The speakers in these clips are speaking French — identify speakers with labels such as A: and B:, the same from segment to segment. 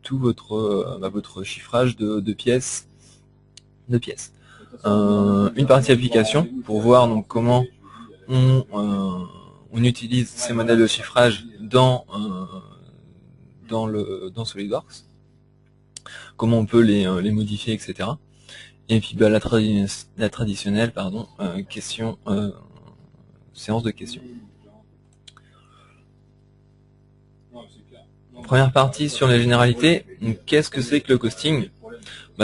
A: tout votre chiffrage de pièces. Une partie application pour voir donc comment on utilise ces modèles de chiffrage dans SolidWorks, comment on peut les modifier, etc. Et puis la traditionnelle séance de questions. Première partie sur les généralités. Qu'est-ce que c'est que le costing?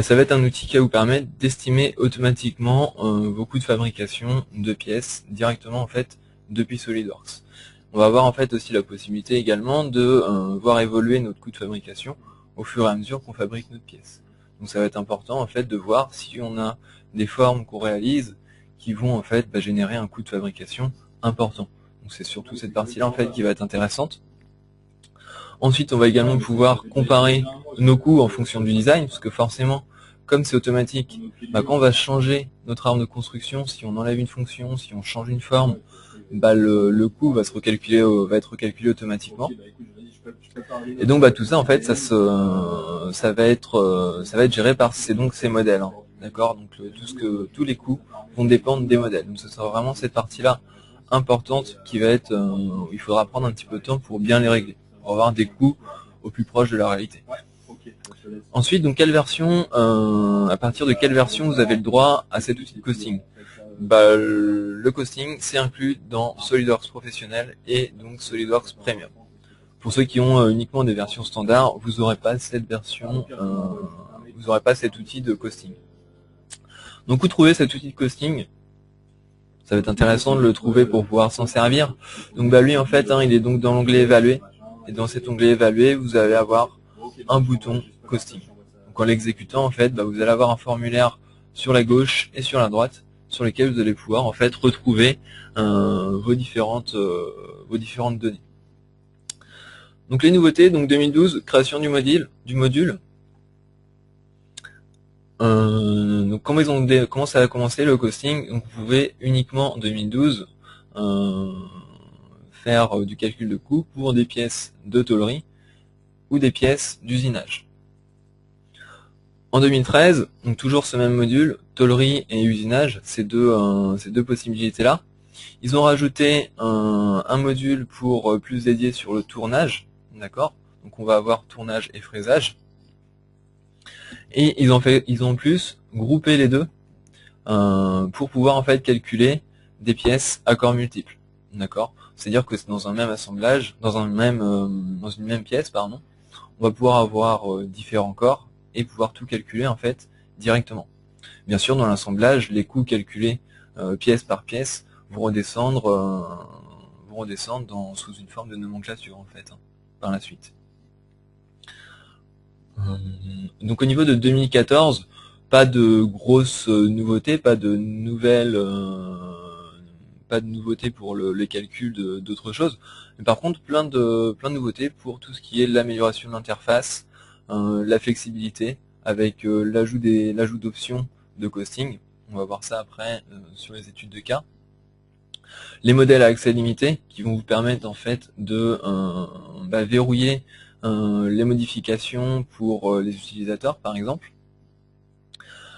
A: Ça va être un outil qui va vous permettre d'estimer automatiquement vos coûts de fabrication de pièces directement en fait depuis SolidWorks. On va avoir en fait aussi la possibilité également de voir évoluer notre coût de fabrication au fur et à mesure qu'on fabrique notre pièce. Donc ça va être important en fait de voir si on a des formes qu'on réalise qui vont en fait générer un coût de fabrication important. Donc c'est surtout cette partie-là en fait qui va être intéressante. Ensuite, on va également pouvoir comparer nos coûts en fonction du design, parce que forcément, comme c'est automatique, quand on va changer notre arme de construction, si on enlève une fonction, si on change une forme, le coût va être recalculé automatiquement. Et donc tout ça en fait, ça va être géré par ces modèles, hein, d'accord. Donc tous les coûts vont dépendre des modèles. Donc ce sera vraiment cette partie-là importante qui va être, où il faudra prendre un petit peu de temps pour bien les régler, pour avoir des coûts au plus proche de la réalité. Ensuite, donc à partir de quelle version vous avez le droit à cet outil de costing? Le costing, c'est inclus dans SolidWorks Professionnel et donc SolidWorks Premium. Pour ceux qui ont uniquement des versions standards, vous n'aurez pas cette version, vous n'aurez pas cet outil de costing. Donc où trouver cet outil de costing? Ça va être intéressant de le trouver pour pouvoir s'en servir. Donc lui en fait, il est donc dans l'onglet évaluer. Et dans cet onglet évaluer, vous allez avoir un bouton costing. Donc en l'exécutant en fait, vous allez avoir un formulaire sur la gauche et sur la droite sur lesquels vous allez pouvoir en fait retrouver vos différentes données. Donc les nouveautés, donc 2012, création du module. Donc comment ça a commencé le costing? Donc vous pouvez uniquement en 2012 faire du calcul de coût pour des pièces de tôlerie ou des pièces d'usinage. En 2013, donc toujours ce même module, tôlerie et usinage, ces deux possibilités-là. Ils ont rajouté un module pour plus dédié sur le tournage, d'accord. Donc on va avoir tournage et fraisage. Et ils ont en plus groupé les deux pour pouvoir en fait calculer des pièces à corps multiples, d'accord. C'est-à-dire que c'est dans un même assemblage, dans une même pièce, pardon, on va pouvoir avoir différents corps et pouvoir tout calculer en fait directement. Bien sûr, dans l'assemblage, les coûts calculés pièce par pièce vont redescendre sous une forme de nomenclature en fait, par la suite. Donc au niveau de 2014, pas de grosses nouveautés, pas de nouveautés pour les calculs d'autres choses, mais par contre plein de nouveautés pour tout ce qui est l'amélioration de l'interface, la flexibilité avec l'ajout d'options de costing. On va voir ça après sur les études de cas. Les modèles à accès limité qui vont vous permettre en fait de verrouiller les modifications pour les utilisateurs par exemple.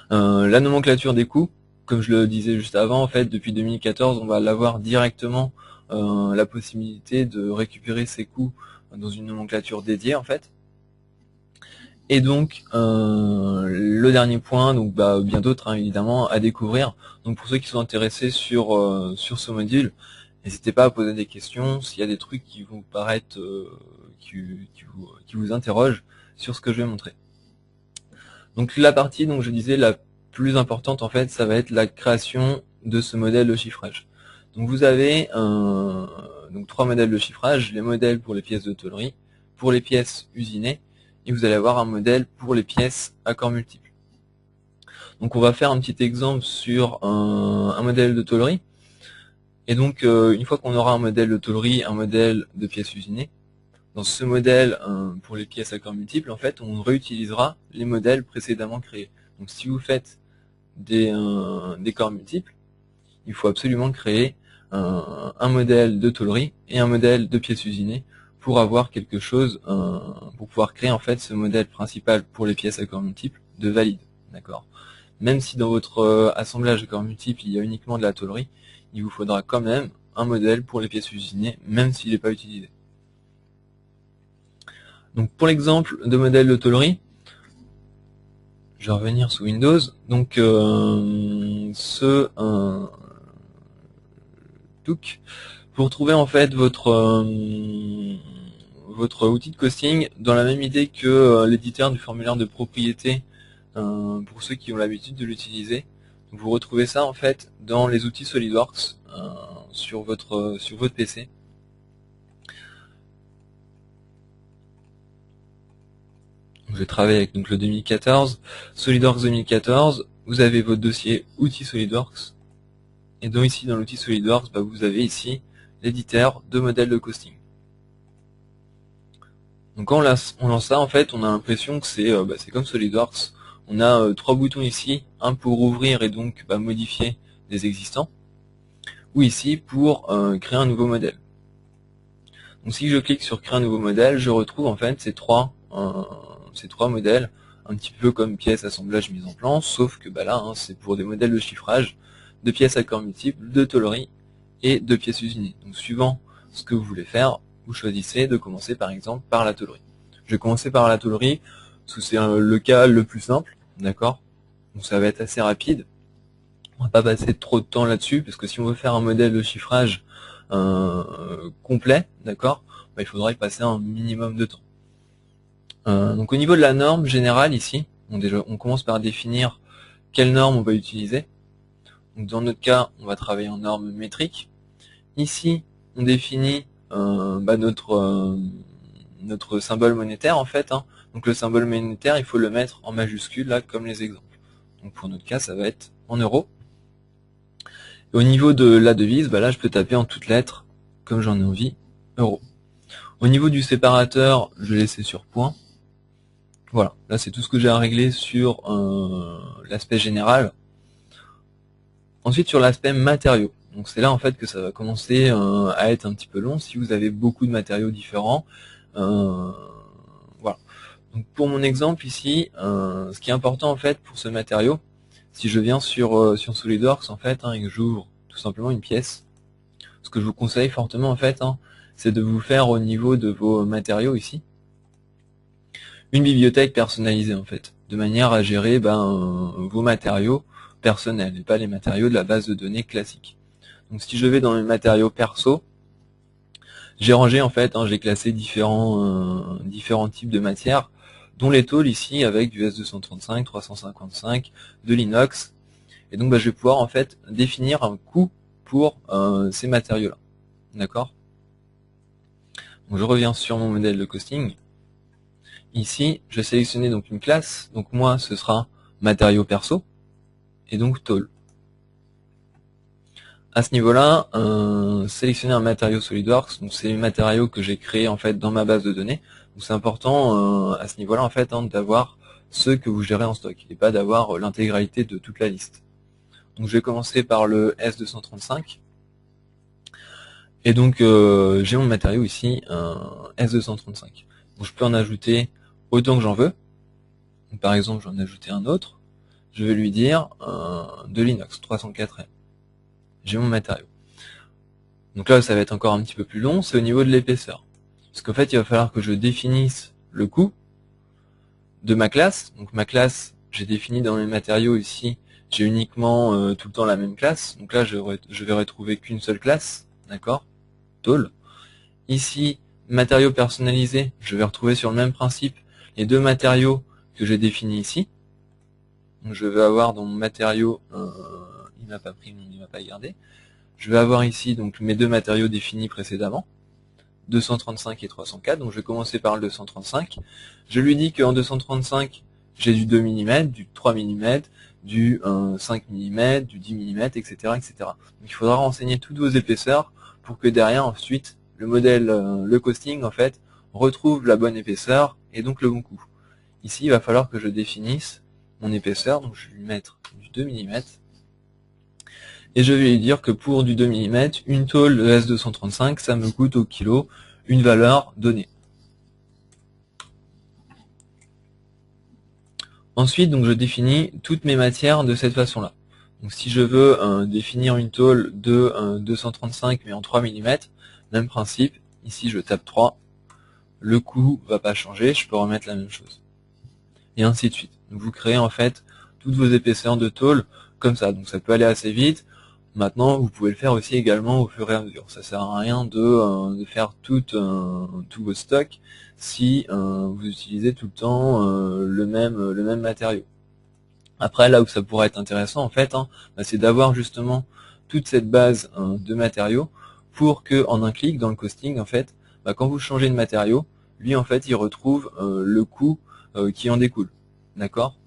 A: La nomenclature des coûts, comme je le disais juste avant, en fait depuis 2014 on va l'avoir directement la possibilité de récupérer ces coûts dans une nomenclature dédiée en fait. Et donc le dernier point, donc bien d'autres évidemment à découvrir. Donc pour ceux qui sont intéressés sur ce module, n'hésitez pas à poser des questions s'il y a des trucs qui vous paraissent qui vous interrogent sur ce que je vais montrer. Donc la partie, donc je disais, la plus importante en fait, ça va être la création de ce modèle de chiffrage. Donc vous avez donc 3 modèles de chiffrage, les modèles pour les pièces de tôlerie, pour les pièces usinées, et vous allez avoir un modèle pour les pièces à corps multiples. Donc on va faire un petit exemple sur un modèle de tôlerie. Et donc une fois qu'on aura un modèle de tôlerie, un modèle de pièces usinées, dans ce modèle pour les pièces à corps multiples, en fait, on réutilisera les modèles précédemment créés. Donc si vous faites des corps multiples, il faut absolument créer un modèle de tôlerie et un modèle de pièces usinées pour avoir quelque chose, pour pouvoir créer en fait ce modèle principal pour les pièces à corps multiples de valide, d'accord. Même si dans votre assemblage à corps multiples il y a uniquement de la tôlerie, il vous faudra quand même un modèle pour les pièces usinées, même s'il n'est pas utilisé. Donc pour l'exemple de modèle de tôlerie, je vais revenir sous Windows. Donc pour trouver en fait votre outil de costing dans la même idée que l'éditeur du formulaire de propriété pour ceux qui ont l'habitude de l'utiliser. Vous retrouvez ça en fait dans les outils SolidWorks sur votre PC. Je vais travailler avec donc le 2014, SolidWorks 2014. Vous avez votre dossier outils SolidWorks. Et donc ici dans l'outil SolidWorks, vous avez ici l'éditeur de modèles de costing. Donc quand on lance ça, en fait, on a l'impression que c'est comme SolidWorks. On a 3 boutons ici, un pour ouvrir et donc modifier des existants, ou ici pour créer un nouveau modèle. Donc si je clique sur créer un nouveau modèle, je retrouve en fait ces trois modèles, un petit peu comme pièces, assemblage, mise en plan, sauf que là, c'est pour des modèles de chiffrage, de pièces à corps multiples, de tôlerie et de pièces usinées. Donc suivant ce que vous voulez faire, vous choisissez de commencer par exemple par la tôlerie. Je vais commencer par la tôlerie, parce que c'est le cas le plus simple, d'accord. Donc ça va être assez rapide. On va pas passer trop de temps là-dessus, parce que si on veut faire un modèle de chiffrage complet, d'accord, il faudra y passer un minimum de temps. Donc au niveau de la norme générale ici, on commence par définir quelle norme on va utiliser. Donc dans notre cas, on va travailler en norme métrique. Ici, on définit notre symbole monétaire en fait. Donc le symbole monétaire, il faut le mettre en majuscule là, comme les exemples. Donc pour notre cas, ça va être en euros. Et au niveau de la devise, là je peux taper en toutes lettres, comme j'en ai envie, euros. Au niveau du séparateur, je vais laisser sur point. Voilà, là c'est tout ce que j'ai à régler sur l'aspect général. Ensuite sur l'aspect matériaux. Donc c'est là en fait que ça va commencer à être un petit peu long si vous avez beaucoup de matériaux différents. Voilà. Donc pour mon exemple ici, ce qui est important en fait pour ce matériau, si je viens sur SolidWorks en fait et que j'ouvre tout simplement une pièce, ce que je vous conseille fortement en fait, c'est de vous faire au niveau de vos matériaux ici une bibliothèque personnalisée en fait, de manière à gérer vos matériaux personnels et pas les matériaux de la base de données classique. Donc si je vais dans mes matériaux perso, j'ai rangé en fait, j'ai classé différents types de matières, dont les tôles ici avec du S235, 355, de l'inox, et donc je vais pouvoir en fait définir un coût pour ces matériaux-là. D'accord? Donc je reviens sur mon modèle de costing. Ici, je vais sélectionner donc une classe. Donc moi, ce sera matériaux perso et donc tôle. À ce niveau-là, sélectionner un matériau SolidWorks. Donc c'est les matériaux que j'ai créés en fait dans ma base de données. Donc c'est important à ce niveau-là en fait d'avoir ceux que vous gérez en stock et pas d'avoir l'intégralité de toute la liste. Donc je vais commencer par le S235. Et donc j'ai mon matériau ici, S235. Donc je peux en ajouter autant que j'en veux. Donc, par exemple, j'en ai ajouté un autre. Je vais lui dire de l'inox 304M. J'ai mon matériau. Donc là, ça va être encore un petit peu plus long. C'est au niveau de l'épaisseur. Parce qu'en fait, il va falloir que je définisse le coût de ma classe. Donc ma classe, j'ai défini dans mes matériaux ici, j'ai uniquement tout le temps la même classe. Donc là, je vais retrouver qu'une seule classe. D'accord, tôle. Ici, matériaux personnalisés, je vais retrouver sur le même principe les deux matériaux que j'ai définis ici. Donc je vais avoir dans mon matériau, il m'a pas pris, il m'a pas gardé. Je vais avoir ici donc mes deux matériaux définis précédemment, 235 et 304. Donc je vais commencer par le 235. Je lui dis qu'en 235, j'ai du 2 mm, du 3 mm, du 5 mm, du 10 mm, etc., etc. Donc il faudra renseigner toutes vos épaisseurs pour que derrière ensuite le modèle, le costing en fait, retrouve la bonne épaisseur et donc le bon coût. Ici, il va falloir que je définisse mon épaisseur, donc je vais lui mettre du 2 mm, et je vais lui dire que pour du 2 mm, une tôle S235, ça me coûte au kilo une valeur donnée. Ensuite, donc, je définis toutes mes matières de cette façon-là. Donc si je veux définir une tôle de 235 mais en 3 mm, même principe, ici je tape 3, le coût va pas changer, je peux remettre la même chose. Et ainsi de suite. Donc vous créez en fait toutes vos épaisseurs de tôle comme ça, donc ça peut aller assez vite. Maintenant, vous pouvez le faire aussi également au fur et à mesure. Ça sert à rien de faire tous vos stocks si vous utilisez tout le temps le même matériau. Après, là où ça pourrait être intéressant, en fait, c'est d'avoir justement toute cette base de matériaux pour que, en un clic dans le costing, en fait, quand vous changez de matériau, lui, en fait, il retrouve le coût qui en découle. D'accord ?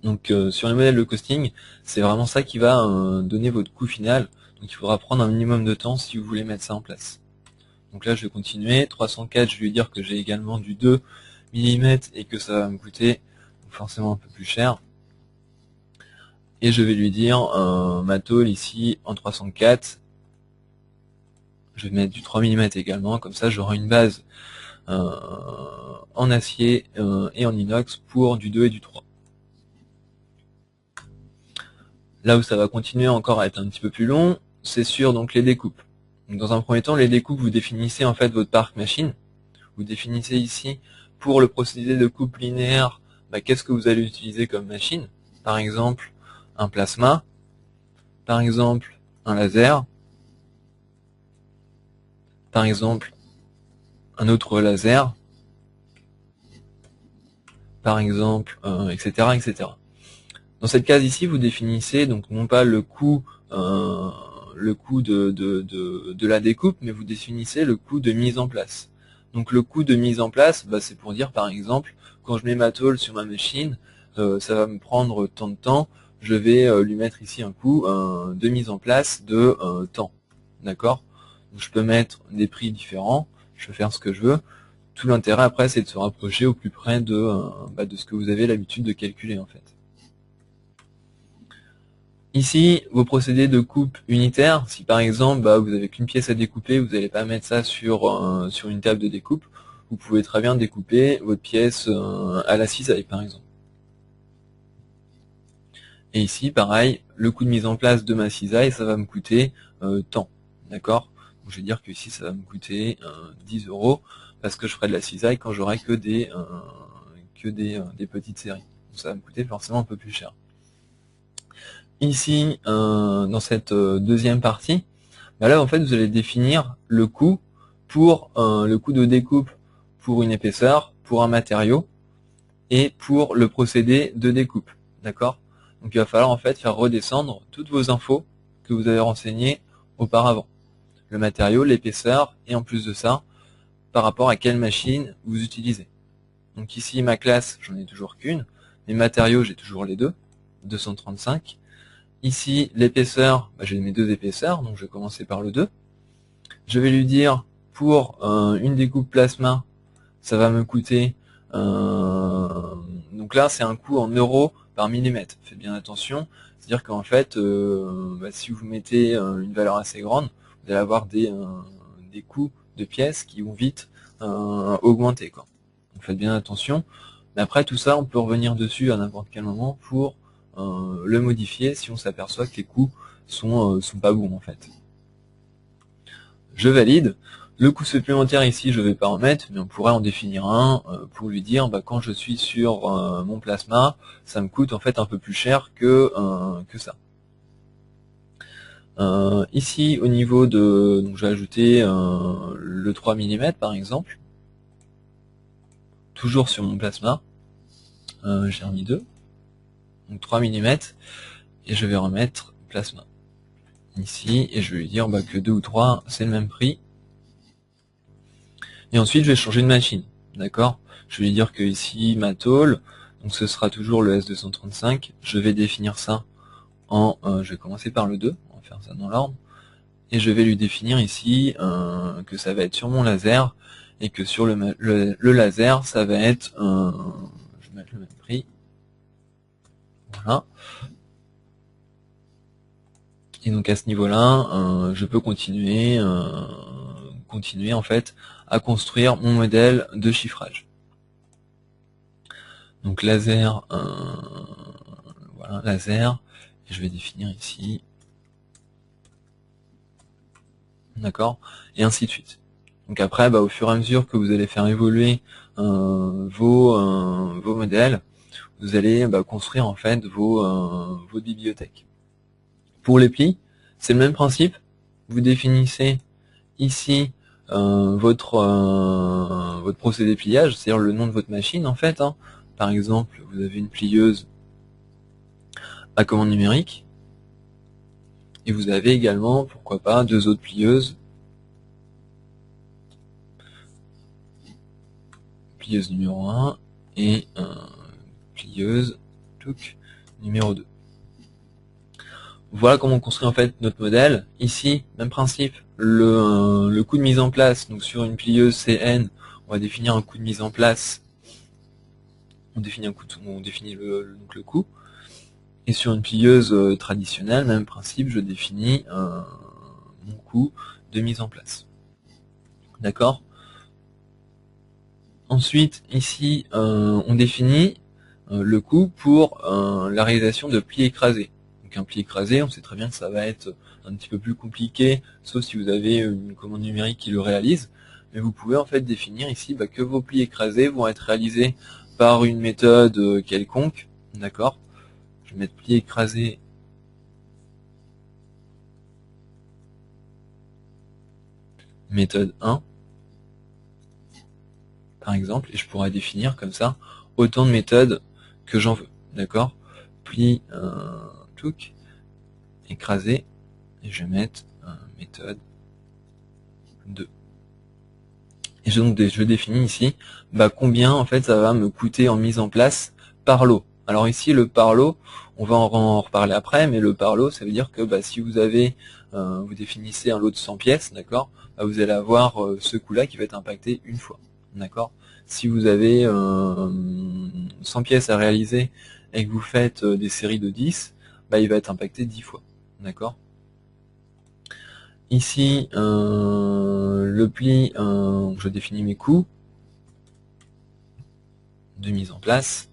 A: Donc, sur les modèles de costing, c'est vraiment ça qui va donner votre coût final. Donc, il faudra prendre un minimum de temps si vous voulez mettre ça en place. Donc là, je vais continuer. 304, je vais lui dire que j'ai également du 2 mm et que ça va me coûter forcément un peu plus cher. Et je vais lui dire ma tôle ici en 304, je vais mettre du 3 mm également, comme ça j'aurai une base en acier et en inox pour du 2 et du 3. Là où ça va continuer encore à être un petit peu plus long, c'est sur donc les découpes. Donc, dans un premier temps, les découpes, vous définissez en fait votre parc machine. Vous définissez ici pour le procédé de coupe linéaire, qu'est-ce que vous allez utiliser comme machine. Par exemple, un plasma, par exemple, un laser, par exemple, un autre laser, par exemple, etc., etc. Dans cette case ici, vous définissez donc non pas le coût de la découpe, mais vous définissez le coût de mise en place. Donc le coût de mise en place, c'est pour dire par exemple, quand je mets ma tôle sur ma machine, ça va me prendre tant de temps, je vais lui mettre ici un coût de mise en place de temps. D'accord ? Donc je peux mettre des prix différents, je peux faire ce que je veux. Tout l'intérêt après, c'est de se rapprocher au plus près de ce que vous avez l'habitude de calculer en fait. Ici, vos procédés de coupe unitaire, si par exemple vous avez qu'une pièce à découper, vous n'allez pas mettre ça sur une table de découpe, vous pouvez très bien découper votre pièce à la cisaille par exemple. Et ici, pareil, le coût de mise en place de ma cisaille, ça va me coûter tant, d'accord ? Je vais dire que ici, ça va me coûter 10 € parce que je ferai de la cisaille quand j'aurai que des petites séries. Donc ça va me coûter forcément un peu plus cher. Ici, dans cette deuxième partie, là en fait vous allez définir le coût pour le coût de découpe pour une épaisseur, pour un matériau et pour le procédé de découpe. D'accord ? Donc il va falloir en fait faire redescendre toutes vos infos que vous avez renseignées auparavant. Le matériau, l'épaisseur et en plus de ça, par rapport à quelle machine vous utilisez. Donc ici ma classe, j'en ai toujours qu'une. Mes matériaux, j'ai toujours les deux, 235. Ici, l'épaisseur, j'ai mes deux épaisseurs, donc je vais commencer par le 2. Je vais lui dire, pour une découpe plasma, ça va me coûter, donc là c'est un coût en euros par millimètre. Faites bien attention, c'est-à-dire qu'en fait, si vous mettez une valeur assez grande, vous allez avoir des coûts de pièces qui vont vite augmenter, quoi. Donc faites bien attention. Mais après tout ça, on peut revenir dessus à n'importe quel moment pour le modifier si on s'aperçoit que les coûts sont pas bons en fait. Je valide. Le coût supplémentaire ici, je ne vais pas en mettre, mais on pourrait en définir un pour lui dire quand je suis sur mon plasma, ça me coûte en fait un peu plus cher que ça. Ici, au niveau de... Donc je vais ajouter le 3 mm par exemple. Toujours sur mon plasma. J'ai remis 2. Donc 3 mm. Et je vais remettre plasma. Ici, et je vais lui dire que 2 ou 3, c'est le même prix. Et ensuite, je vais changer de machine. D'accord ? Je vais lui dire que ici, ma tôle, donc ce sera toujours le S235. Je vais définir ça en... je vais commencer par le 2. On va faire ça dans l'ordre. Et je vais lui définir ici que ça va être sur mon laser. Et que sur le laser, ça va être... je vais mettre le même prix. Voilà. Et donc à ce niveau-là, je peux continuer continuer en fait à construire mon modèle de chiffrage. Donc laser, voilà, laser, et je vais définir ici, d'accord, et ainsi de suite. Donc après, au fur et à mesure que vous allez faire évoluer vos modèles, vous allez construire en fait votre bibliothèque. Pour les plis, c'est le même principe. Vous définissez ici votre procédé pliage, c'est-à-dire le nom de votre machine en fait. Par exemple, vous avez une plieuse à commande numérique, et vous avez également, pourquoi pas, 2 autres plieuses. Plieuse numéro 1 et plieuse numéro 2. Voilà comment on construit en fait notre modèle. Ici, même principe, le coût de mise en place. Donc sur une plieuse CN, on va définir un coût de mise en place. On définit le coût. Et sur une plieuse traditionnelle, même principe, je définis mon coût de mise en place. D'accord ? Ensuite, ici, on définit le coût pour la réalisation de plis écrasés. Donc un pli écrasé, on sait très bien que ça va être un petit peu plus compliqué, sauf si vous avez une commande numérique qui le réalise. Mais vous pouvez en fait définir ici que vos plis écrasés vont être réalisés par une méthode quelconque. D'accord ? Je vais mettre pli écrasé méthode 1, par exemple, et je pourrais définir comme ça autant de méthodes que j'en veux. D'accord ? Pli écrasé, et je vais mettre méthode 2. Et je définis ici combien en fait ça va me coûter en mise en place par lot. Alors ici le par lot, on va en reparler après, mais le par lot, ça veut dire que si vous avez vous définissez un lot de 100 pièces, d'accord, vous allez avoir ce coût-là qui va être impacté une fois. D'accord. Si vous avez 100 pièces à réaliser et que vous faites des séries de 10, il va être impacté 10 fois. D'accord. Ici, le pli, je définis mes coûts de mise en place.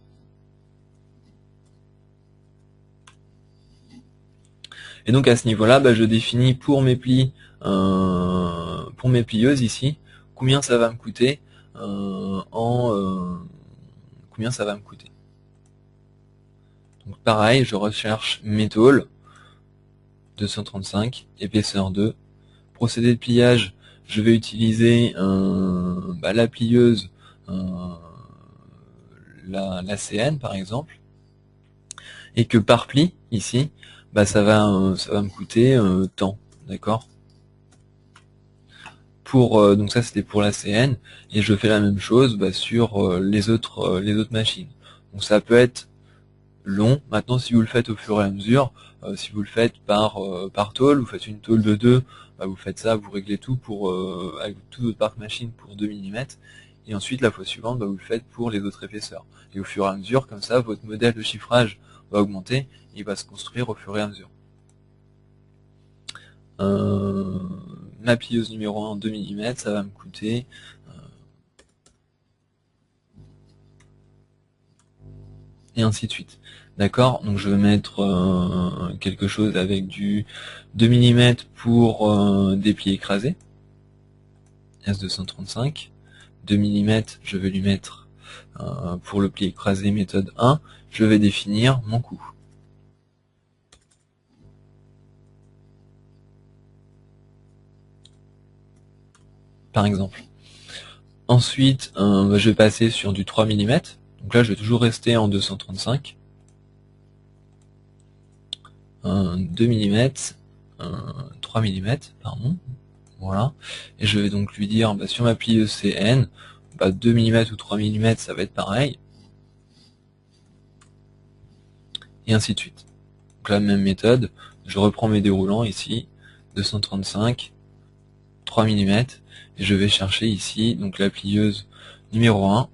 A: Et donc à ce niveau-là, je définis pour mes plis, pour mes plieuses ici, combien ça va me coûter combien ça va me coûter. Donc pareil, je recherche mes tôles, 235, épaisseur 2. Procédé de pliage, je vais utiliser la plieuse, la CN par exemple, et que par pli ici, ça va me coûter tant, d'accord. Pour donc ça c'était pour la CN, et je fais la même chose sur les autres machines. Donc ça peut être long. Maintenant, si vous le faites au fur et à mesure, si vous le faites par tôle, vous faites une tôle de 2, vous faites ça, vous réglez tout pour avec tout votre parc machine pour 2 mm, et ensuite la fois suivante, vous le faites pour les autres épaisseurs. Et au fur et à mesure, comme ça, votre modèle de chiffrage va augmenter, et il va se construire au fur et à mesure. Ma plieuse numéro 1, 2 mm, ça va me coûter et ainsi de suite. D'accord, donc je vais mettre quelque chose avec du 2 mm pour des plis écrasés, S235. 2 mm, je vais lui mettre pour le pli écrasé méthode 1, je vais définir mon coût. Par exemple. Ensuite, je vais passer sur du 3 mm. Donc là, je vais toujours rester en 235. 2 mm, 3 mm, pardon. Voilà. Et je vais donc lui dire, sur ma plieuse CN, 2 mm ou 3 mm, ça va être pareil. Et ainsi de suite. Donc la même méthode, je reprends mes déroulants ici, 235, 3 mm, et je vais chercher ici donc la plieuse numéro 1,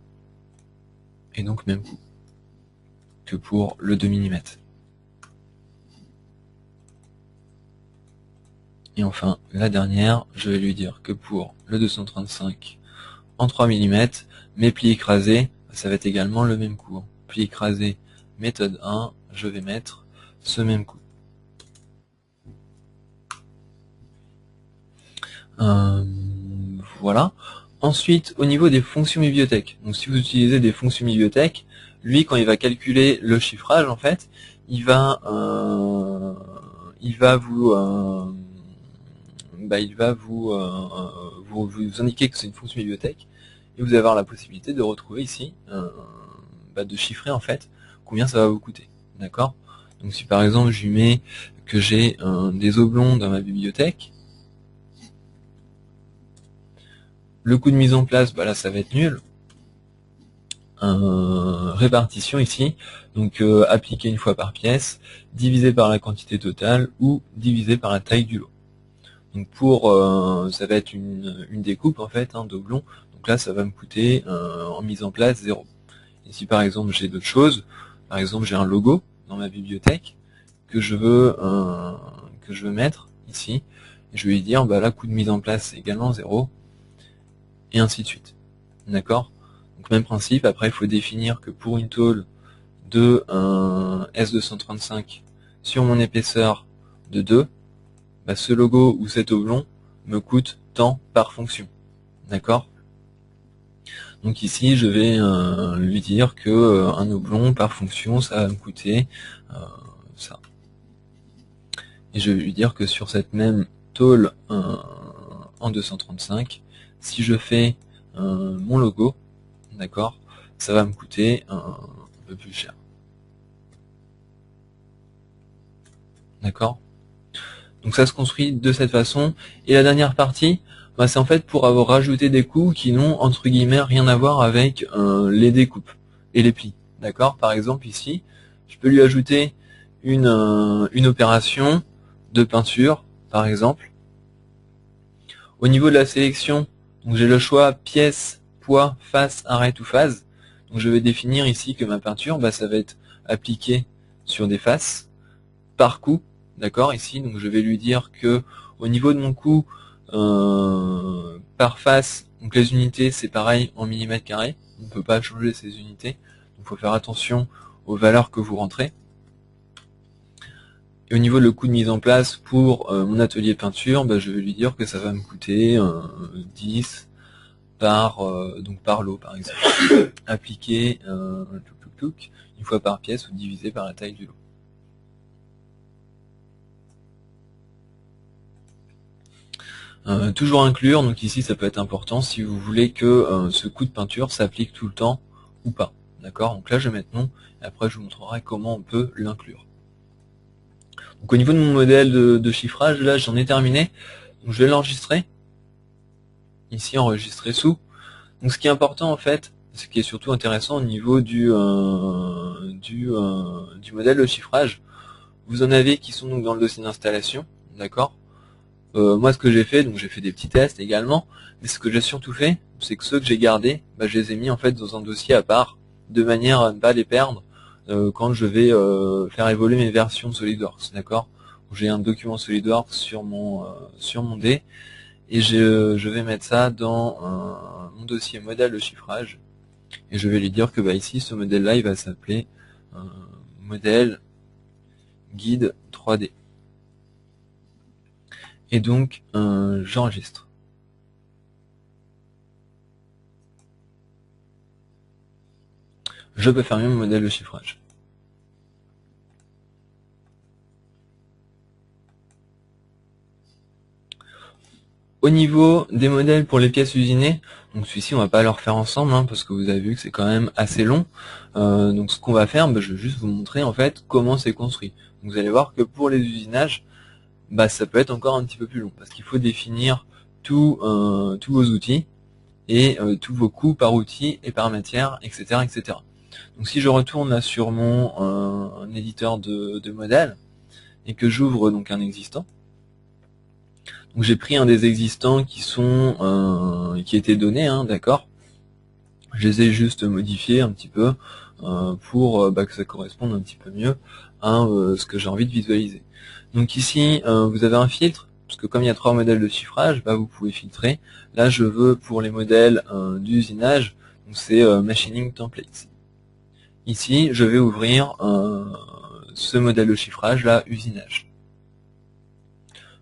A: et donc même coût que pour le 2 mm. Et enfin, la dernière, je vais lui dire que pour le 235 en 3 mm, mes plis écrasés, ça va être également le même coup. Pli écrasé, méthode 1, je vais mettre ce même coup. Voilà. Ensuite, au niveau des fonctions bibliothèques, donc si vous utilisez des fonctions bibliothèques, lui, quand il va calculer le chiffrage, en fait, il va vous indiquer que c'est une fonction bibliothèque, et vous allez avoir la possibilité de retrouver ici, de chiffrer en fait combien ça va vous coûter. D'accord? Donc si par exemple je lui mets que j'ai des oblongs dans ma bibliothèque, le coût de mise en place, là ça va être nul. Répartition ici, donc appliqué une fois par pièce, divisé par la quantité totale ou divisé par la taille du lot. Donc ça va être une découpe en fait d'oblong, donc là ça va me coûter en mise en place 0. Et si par exemple j'ai d'autres choses, par exemple j'ai un logo dans ma bibliothèque que je veux mettre ici, et je vais lui dire là coût de mise en place c'est également 0, et ainsi de suite. D'accord? Donc même principe, après il faut définir que pour une tôle de S235 sur mon épaisseur de 2, ce logo ou cet oblong me coûte tant par fonction. D'accord? Donc ici je vais lui dire que un oblong par fonction ça va me coûter ça. Et je vais lui dire que sur cette même tôle en 235, si je fais mon logo, d'accord, ça va me coûter un peu plus cher. D'accord? Donc ça se construit de cette façon. Et la dernière partie, c'est en fait pour avoir rajouté des coûts qui n'ont entre guillemets rien à voir avec les découpes et les plis. D'accord? Par exemple ici, je peux lui ajouter une opération de peinture, par exemple. Au niveau de la sélection, donc j'ai le choix pièce, poids, face, arrête ou phase. Donc je vais définir ici que ma peinture, ça va être appliquée sur des faces par coup. D'accord, ici, donc je vais lui dire que au niveau de mon coût par face, donc les unités c'est pareil en millimètres carrés, on ne peut pas changer ces unités, donc il faut faire attention aux valeurs que vous rentrez. Et au niveau de le coût de mise en place pour mon atelier peinture, je vais lui dire que ça va me coûter 10 par lot par exemple, appliqué une fois par pièce ou divisé par la taille du lot. Toujours inclure, donc ici ça peut être important si vous voulez que ce coût de peinture s'applique tout le temps ou pas. D'accord? Donc là je vais mettre non, et après je vous montrerai comment on peut l'inclure. Donc au niveau de mon modèle de chiffrage, là j'en ai terminé, donc je vais l'enregistrer. Ici enregistrer sous. Donc ce qui est important en fait, ce qui est surtout intéressant au niveau du modèle de chiffrage, vous en avez qui sont donc dans le dossier d'installation, d'accord? Moi ce que j'ai fait, donc j'ai fait des petits tests également, mais ce que j'ai surtout fait, c'est que ceux que j'ai gardés, je les ai mis en fait dans un dossier à part, de manière à ne pas les perdre quand je vais faire évoluer mes versions de SolidWorks, d'accord? J'ai un document SolidWorks sur mon dé, et je vais mettre ça dans mon dossier modèle de chiffrage, et je vais lui dire que ici ce modèle là il va s'appeler modèle guide 3D. Et donc j'enregistre. Je peux fermer mon modèle de chiffrage. Au niveau des modèles pour les pièces usinées, donc celui-ci on va pas le refaire ensemble parce que vous avez vu que c'est quand même assez long. Donc ce qu'on va faire, je vais juste vous montrer en fait comment c'est construit. Donc, vous allez voir que pour les usinages, ça peut être encore un petit peu plus long parce qu'il faut définir tous vos outils et tous vos coûts par outil et par matière, etc., etc. Donc si je retourne là sur mon éditeur de modèles et que j'ouvre donc un existant, donc j'ai pris un des existants qui étaient donnés, d'accord. Je les ai juste modifiés un petit peu pour que ça corresponde un petit peu mieux à ce que j'ai envie de visualiser. Donc ici, vous avez un filtre parce que comme il y a 3 modèles de chiffrage, bah, vous pouvez filtrer. Là, je veux pour les modèles d'usinage, donc c'est machining templates. Ici, je vais ouvrir ce modèle de chiffrage là, usinage.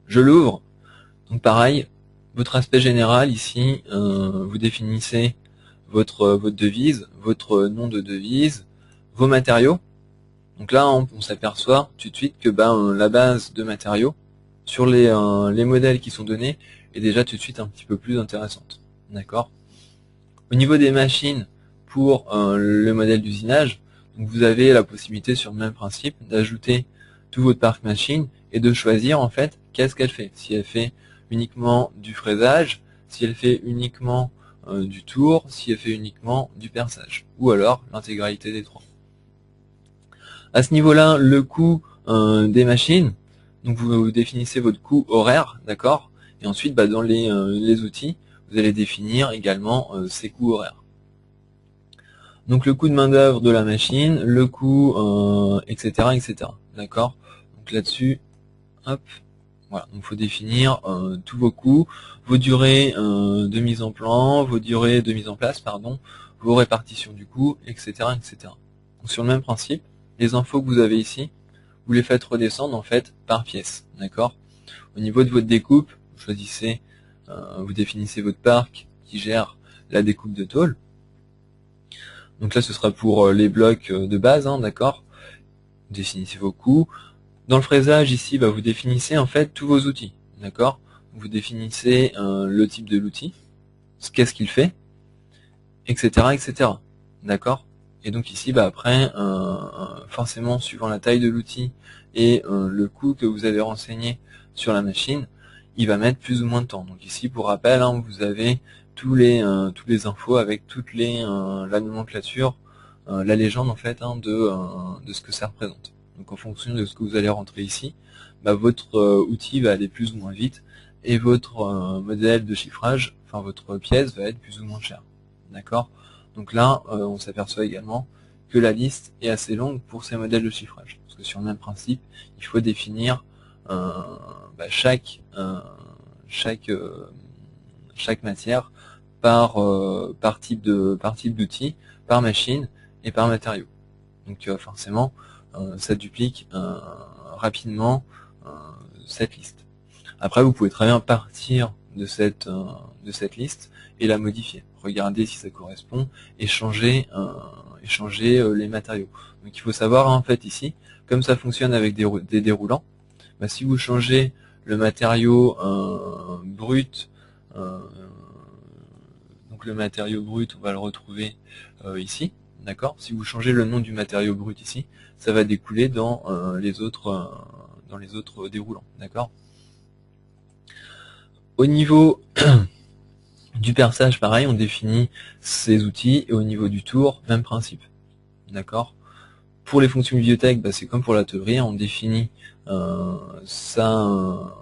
A: Je l'ouvre. Donc pareil, votre aspect général ici, vous définissez votre devise, votre nom de devise, vos matériaux. Donc là, on s'aperçoit tout de suite que la base de matériaux sur les modèles qui sont donnés est déjà tout de suite un petit peu plus intéressante. D'accord. Au niveau des machines, pour le modèle d'usinage, vous avez la possibilité sur le même principe d'ajouter tout votre parc machine et de choisir en fait qu'est-ce qu'elle fait. Si elle fait uniquement du fraisage, si elle fait uniquement du tour, si elle fait uniquement du perçage, ou alors l'intégralité des trois. À ce niveau-là, le coût des machines, donc vous définissez votre coût horaire, d'accord, et ensuite dans les outils, vous allez définir également ces coûts horaires. Donc le coût de main d'œuvre de la machine, le coût, etc., etc. D'accord. Donc là-dessus, hop, voilà. Donc il faut définir tous vos coûts, vos durées de mise en plan, vos durées de mise en place, pardon, vos répartitions du coût, etc., etc. Donc sur le même principe, les infos que vous avez ici, vous les faites redescendre en fait par pièce, d'accord. Au niveau de votre découpe, vous choisissez, vous définissez votre parc qui gère la découpe de tôle. Donc là, ce sera pour les blocs de base, hein, d'accord. Vous définissez vos coûts. Dans le fraisage, ici, vous définissez en fait tous vos outils, d'accord. Vous définissez le type de l'outil, qu'est-ce qu'il fait, etc., etc. D'accord. Et donc ici, après, forcément, suivant la taille de l'outil et le coût que vous avez renseigné sur la machine, il va mettre plus ou moins de temps. Donc ici, pour rappel, hein, vous avez tous les infos avec toutes la nomenclature, la légende en fait de ce que ça représente. Donc en fonction de ce que vous allez rentrer ici, votre outil va aller plus ou moins vite et votre modèle de chiffrage, enfin votre pièce va être plus ou moins chère. D'accord. Donc là, on s'aperçoit également que la liste est assez longue pour ces modèles de chiffrage. Parce que sur le même principe, il faut définir chaque matière par type d'outil, par machine et par matériau. Donc forcément, ça duplique rapidement cette liste. Après, vous pouvez très bien partir de cette liste et la modifier. Regardez si ça correspond et changer les matériaux. Donc il faut savoir en fait ici, comme ça fonctionne avec des déroulants, si vous changez le matériau brut, donc le matériau brut, on va le retrouver ici, d'accord. Si vous changez le nom du matériau brut ici, ça va découler dans les autres déroulants, d'accord. Au niveau du perçage, pareil, on définit ses outils, et au niveau du tour, même principe, d'accord. Pour les fonctions bibliothèque, c'est comme pour la tôlerie, on définit sa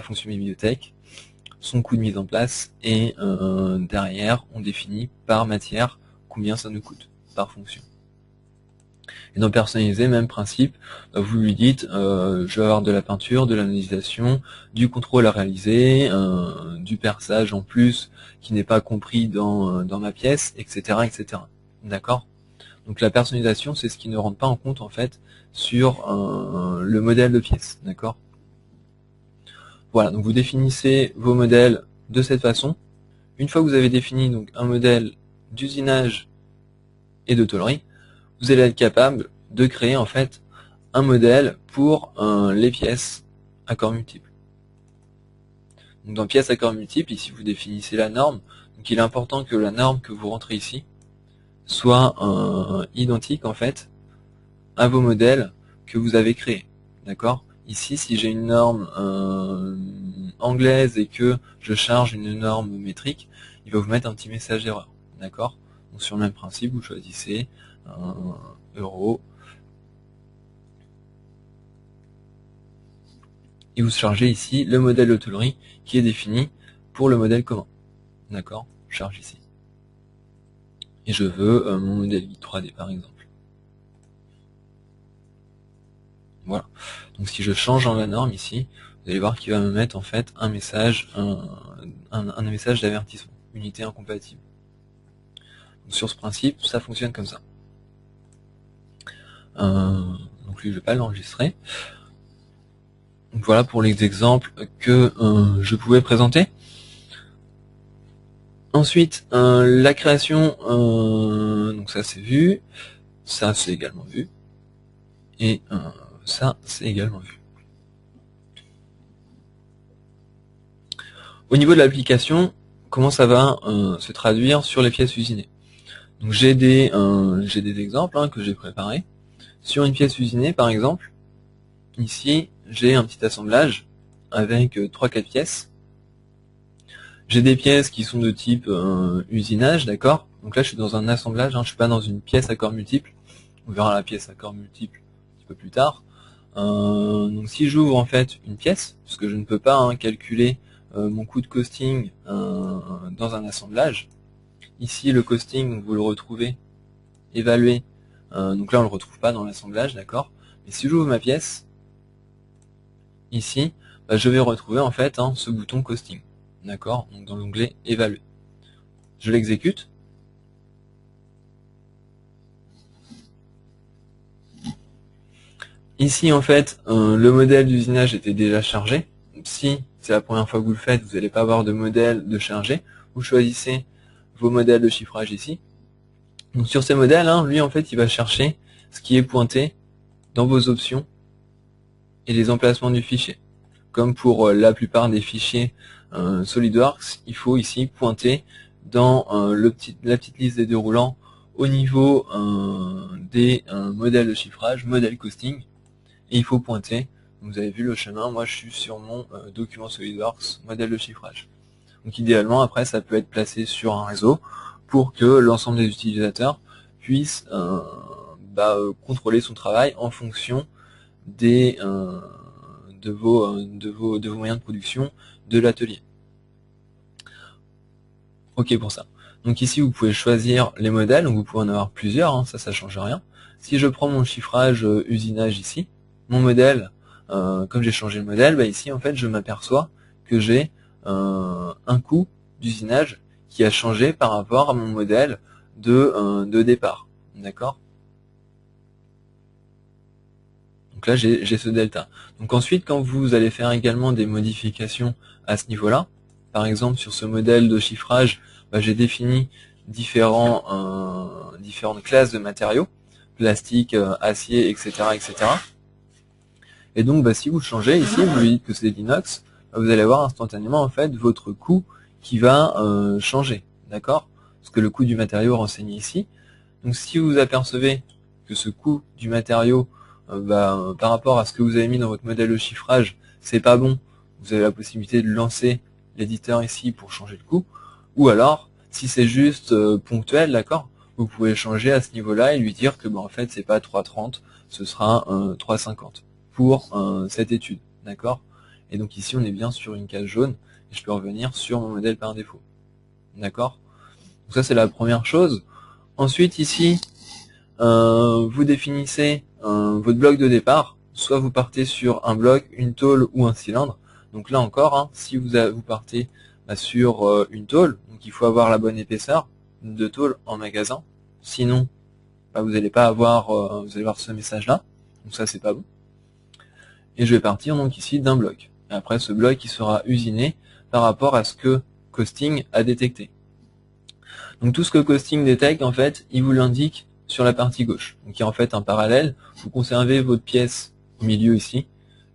A: fonction bibliothèque, son coût de mise en place, et derrière, on définit par matière combien ça nous coûte, par fonction. Et dans personnaliser, même principe, vous lui dites je vais avoir de la peinture, de l'analysation, du contrôle à réaliser, du perçage en plus qui n'est pas compris dans ma pièce, etc., etc. D'accord. Donc la personnalisation, c'est ce qui ne rentre pas en compte en fait sur le modèle de pièce, d'accord. Voilà, donc vous définissez vos modèles de cette façon. Une fois que vous avez défini donc un modèle d'usinage et de tôlerie, vous allez être capable de créer en fait un modèle pour les pièces à corps multiples. Donc dans pièces à corps multiples, ici vous définissez la norme. Donc il est important que la norme que vous rentrez ici soit identique en fait à vos modèles que vous avez créés. D'accord. Ici, si j'ai une norme anglaise et que je charge une norme métrique, il va vous mettre un petit message d'erreur. D'accord. Donc sur le même principe, vous choisissez euro et vous chargez ici le modèle de tôlerie qui est défini pour le modèle commun. D'accord. Je charge ici. Et je veux mon modèle guide 3D par exemple. Voilà. Donc si je change en la norme ici, vous allez voir qu'il va me mettre en fait un message, un message d'avertissement, unité incompatible. Donc, sur ce principe, ça fonctionne comme ça. Donc lui, je vais pas l'enregistrer. Donc voilà pour les exemples que je pouvais présenter. Ensuite, la création, donc ça c'est vu, ça c'est également vu, et ça c'est également vu. Au niveau de l'application, comment ça va se traduire sur les pièces usinées? Donc j'ai des exemples que j'ai préparés. Sur une pièce usinée, par exemple, ici j'ai un petit assemblage avec 3-4 pièces. J'ai des pièces qui sont de type usinage, d'accord? Donc là je suis dans un assemblage, je suis pas dans une pièce à corps multiples. On verra la pièce à corps multiples un petit peu plus tard. Donc si j'ouvre en fait une pièce, parce que je ne peux pas calculer mon coût de costing dans un assemblage. Ici le costing, donc vous le retrouvez évalué. Donc là on le retrouve pas dans l'assemblage, d'accord. Mais si j'ouvre ma pièce, ici, je vais retrouver en fait ce bouton costing, d'accord. Donc dans l'onglet évaluer. Je l'exécute. Ici en fait le modèle d'usinage était déjà chargé. Si c'est la première fois que vous le faites, vous n'allez pas avoir de modèle de chargé. Vous choisissez vos modèles de chiffrage ici. Donc sur ces modèles, lui en fait il va chercher ce qui est pointé dans vos options et les emplacements du fichier. Comme pour la plupart des fichiers SolidWorks, il faut ici pointer dans la petite liste des déroulants au niveau des modèles de chiffrage, modèle costing, et il faut pointer. Vous avez vu le chemin, moi je suis sur mon document SolidWorks, modèle de chiffrage. Donc idéalement, après, ça peut être placé sur un réseau pour que l'ensemble des utilisateurs puissent contrôler son travail en fonction de vos moyens de production de l'atelier. Ok pour ça. Donc ici, vous pouvez choisir les modèles, donc vous pouvez en avoir plusieurs, ça change rien. Si je prends mon chiffrage usinage ici, mon modèle, comme j'ai changé le modèle, ici en fait je m'aperçois que j'ai un coût d'usinage qui a changé par rapport à mon modèle de départ. D'accord? Donc là j'ai ce delta. Donc ensuite, quand vous allez faire également des modifications à ce niveau-là, par exemple sur ce modèle de chiffrage, j'ai défini différentes classes de matériaux, plastique, acier, etc., etc. Et donc si vous changez ici, vous lui dites que c'est l'inox, vous allez voir instantanément en fait votre coût qui va changer, d'accord? Parce que le coût du matériau est renseigné ici. Donc si vous apercevez que ce coût du matériau par rapport à ce que vous avez mis dans votre modèle de chiffrage, c'est pas bon, vous avez la possibilité de lancer l'éditeur ici pour changer le coût. Ou alors, si c'est juste ponctuel, d'accord, vous pouvez changer à ce niveau-là et lui dire que en fait c'est pas 3,30, ce sera 3,50 pour cette étude, d'accord. Et donc ici on est bien sur une case jaune et je peux revenir sur mon modèle par défaut, d'accord. Donc ça c'est la première chose. Ensuite ici vous définissez votre bloc de départ, soit vous partez sur un bloc, une tôle ou un cylindre. Donc là encore, si vous partez sur une tôle, donc il faut avoir la bonne épaisseur de tôle en magasin, sinon vous n'allez pas avoir, vous allez voir ce message là, donc ça c'est pas bon. Et je vais partir donc ici d'un bloc. Et après ce bloc il sera usiné par rapport à ce que Costing a détecté. Donc tout ce que Costing détecte en fait, il vous l'indique sur la partie gauche. Donc il y a en fait un parallèle, vous conservez votre pièce au milieu ici,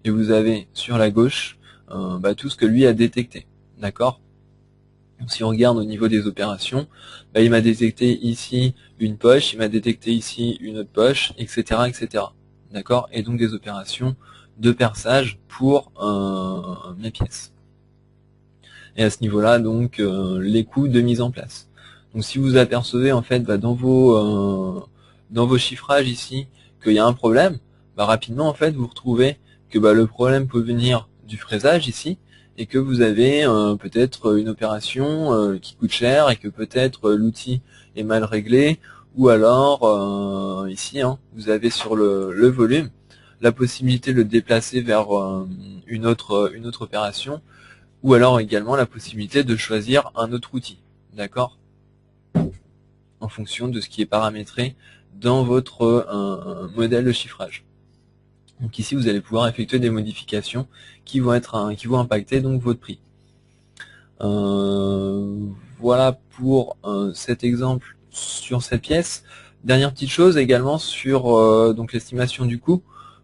A: et vous avez sur la gauche tout ce que lui a détecté. D'accord? Si on regarde au niveau des opérations, il m'a détecté ici une poche, il m'a détecté ici une autre poche, etc. etc. D'accord? Et donc des opérations de perçage pour mes pièces. Et à ce niveau-là, donc les coûts de mise en place. Donc si vous apercevez en fait dans vos chiffrages ici qu'il y a un problème, rapidement en fait vous retrouvez que le problème peut venir du fraisage ici et que vous avez peut-être une opération qui coûte cher et que peut-être l'outil est mal réglé, ou alors ici vous avez sur le volume la possibilité de le déplacer vers une autre opération, ou alors également la possibilité de choisir un autre outil, d'accord, en fonction de ce qui est paramétré dans votre modèle de chiffrage. Donc ici, vous allez pouvoir effectuer des modifications qui vont impacter donc votre prix. Voilà pour cet exemple sur cette pièce. Dernière petite chose également sur donc l'estimation du coût.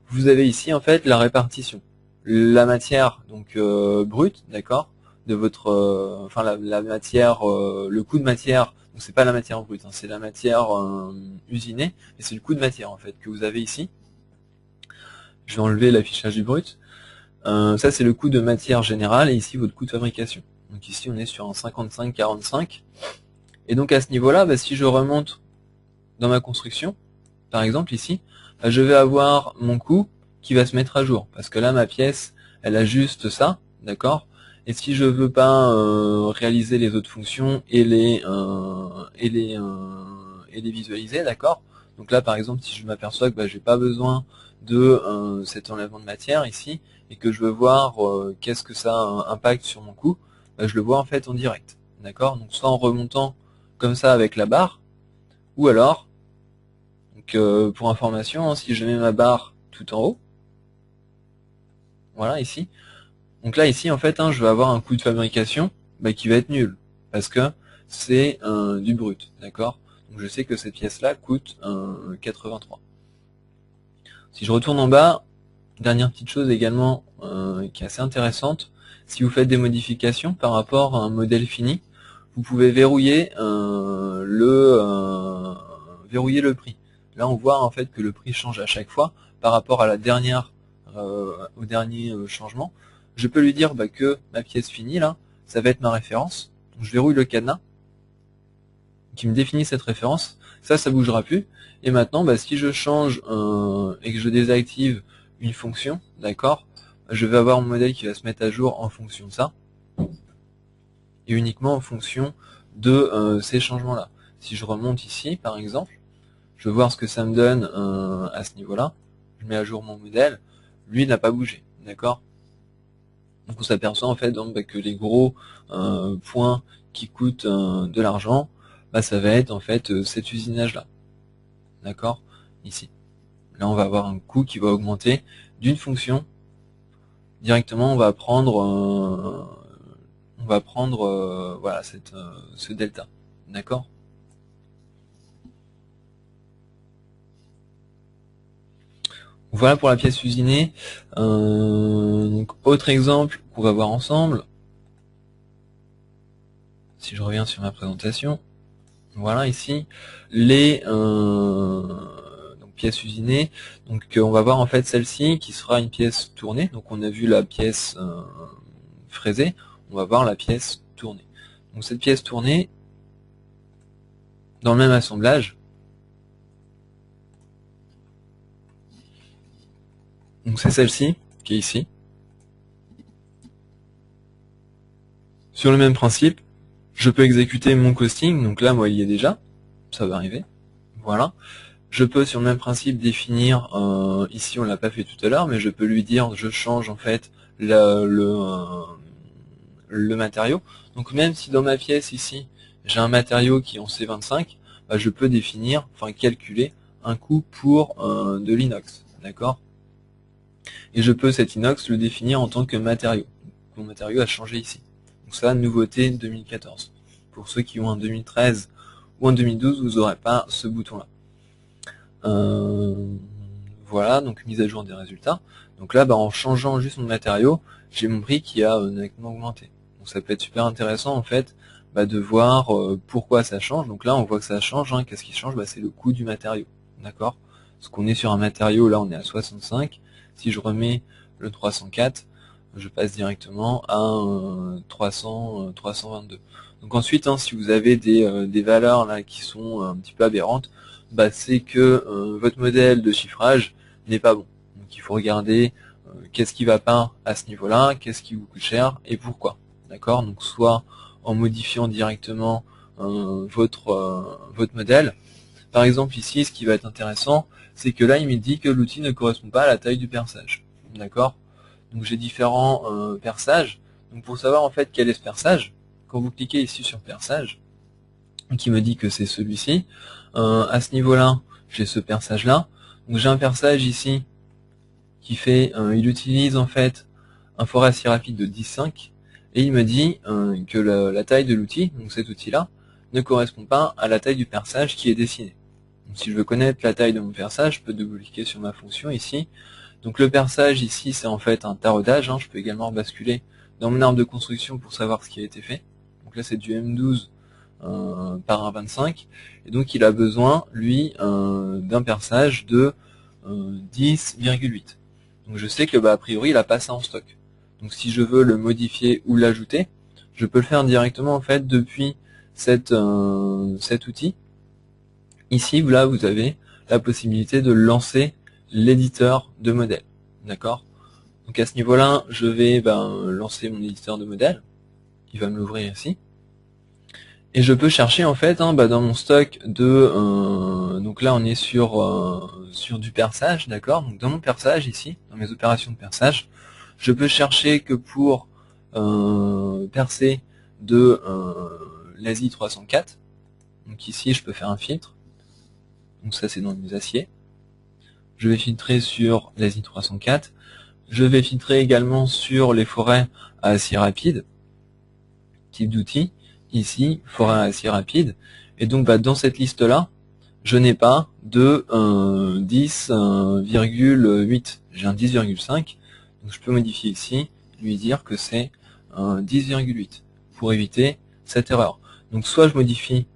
A: Vous avez ici en fait la répartition. La matière donc brute, d'accord, de votre, enfin la matière, le coût de matière. Donc c'est pas la matière brute, hein, c'est la matière usinée, et c'est le coût de matière en fait que vous avez ici. Je vais enlever l'affichage du brut. Ça c'est le coût de matière générale, et ici votre coût de fabrication. Donc ici on est sur un 55-45. Et donc à ce niveau-là, bah, si je remonte dans ma construction, par exemple ici, bah, je vais avoir mon coût qui va se mettre à jour. Parce que là ma pièce, elle a juste ça, d'accord. Et si je veux pas réaliser les autres fonctions et les visualiser, d'accord. Donc là par exemple si je m'aperçois que bah, j'ai pas besoin de cet enlèvement de matière ici, et que je veux voir qu'est-ce que ça impacte sur mon coût, bah, je le vois en fait en direct, d'accord. Donc soit en remontant comme ça avec la barre, ou alors, donc, pour information, hein, si je mets ma barre tout en haut, voilà ici, donc là ici en fait je vais avoir un coût de fabrication bah, qui va être nul, parce que c'est du brut, d'accord. Donc je sais que cette pièce là coûte 83. Si je retourne en bas, dernière petite chose également qui est assez intéressante, si vous faites des modifications par rapport à un modèle fini, vous pouvez verrouiller le prix. Là on voit en fait que le prix change à chaque fois par rapport à la dernière au dernier changement. Je peux lui dire bah, que ma pièce finie là, ça va être ma référence. Donc je verrouille le cadenas qui me définit cette référence. Ça bougera plus. Et maintenant, bah, si je change et que je désactive une fonction, d'accord, je vais avoir mon modèle qui va se mettre à jour en fonction de ça, et uniquement en fonction de ces changements-là. Si je remonte ici, par exemple, je vais voir ce que ça me donne à ce niveau-là. Je mets à jour mon modèle. Lui n'a pas bougé, d'accord. Donc on s'aperçoit en fait donc, bah, que les gros points qui coûtent de l'argent, bah, ça va être en fait cet usinage-là, d'accord, ici. Là on va avoir un coût qui va augmenter d'une fonction. Directement on va prendre voilà ce delta, d'accord. Voilà pour la pièce usinée. Donc, autre exemple qu'on va voir ensemble. Si je reviens sur ma présentation, voilà ici les donc, pièces usinées. Donc on va voir en fait celle-ci qui sera une pièce tournée. Donc on a vu la pièce fraisée, on va voir la pièce tournée. Donc cette pièce tournée, dans le même assemblage, donc c'est celle-ci qui est ici. Sur le même principe, je peux exécuter mon costing, donc là moi il y est déjà, ça va arriver, voilà. Je peux sur le même principe définir, ici on l'a pas fait tout à l'heure, mais je peux lui dire je change en fait le matériau. Donc même si dans ma pièce ici j'ai un matériau qui est en C25, bah, je peux définir, enfin calculer un coût pour de l'inox, d'accord. Et je peux cet inox le définir en tant que matériau. Mon matériau a changé ici. Donc ça, nouveauté 2014. Pour ceux qui ont un 2013 ou un 2012, vous n'aurez pas ce bouton-là. Voilà, donc mise à jour des résultats. Donc là, bah, en changeant juste mon matériau, j'ai mon prix qui a nettement augmenté. Donc ça peut être super intéressant en fait bah, de voir pourquoi ça change. Donc là, on voit que ça change. Hein. Qu'est-ce qui change? Bah, c'est le coût du matériau. D'accord. Parce qu'on est sur un matériau, là on est à 65. Si je remets le 304, je passe directement à 322. Donc ensuite, hein, si vous avez des valeurs là qui sont un petit peu aberrantes, bah, c'est que votre modèle de chiffrage n'est pas bon. Donc il faut regarder qu'est-ce qui va pas à ce niveau-là, qu'est-ce qui vous coûte cher et pourquoi. D'accord. Donc soit en modifiant directement votre modèle, Par exemple ici, ce qui va être intéressant, c'est que là il me dit que l'outil ne correspond pas à la taille du perçage. D'accord? Donc j'ai différents perçages. Donc pour savoir en fait quel est ce perçage, quand vous cliquez ici sur perçage, qui me dit que c'est celui-ci, à ce niveau-là, j'ai ce perçage-là. Donc j'ai un perçage ici qui fait, il utilise en fait un forêt assez rapide de 10.5 et il me dit que la taille de l'outil, donc cet outil-là, ne correspond pas à la taille du perçage qui est dessiné. Donc, si je veux connaître la taille de mon perçage, je peux double-cliquer sur ma fonction ici. Donc le perçage ici, c'est en fait un taraudage. Je peux également basculer dans mon arbre de construction pour savoir ce qui a été fait. Donc là, c'est du M12 par 1,25. Et donc il a besoin, lui, d'un perçage de 10,8. Donc je sais que a priori, il a pas ça en stock. Donc si je veux le modifier ou l'ajouter, je peux le faire directement en fait depuis cet outil. Ici, là, vous avez la possibilité de lancer l'éditeur de modèle. D'accord? Donc à ce niveau-là, je vais lancer mon éditeur de modèle. Il va me l'ouvrir ici. Et je peux chercher en fait dans mon stock de... donc là, on est sur du perçage, d'accord? Donc dans mon perçage ici, dans mes opérations de perçage, je peux chercher que pour percer de l'Asie 304. Donc ici, je peux faire un filtre. Donc ça, c'est dans mes aciers. Je vais filtrer sur l'Asie 304. Je vais filtrer également sur les forêts à acier rapide, type d'outil. Ici, forêt à acier rapide. Et donc, dans cette liste-là, je n'ai pas de 10,8. J'ai un 10,5. Donc, je peux modifier ici, lui dire que c'est 10,8 pour éviter cette erreur. Donc, soit je modifie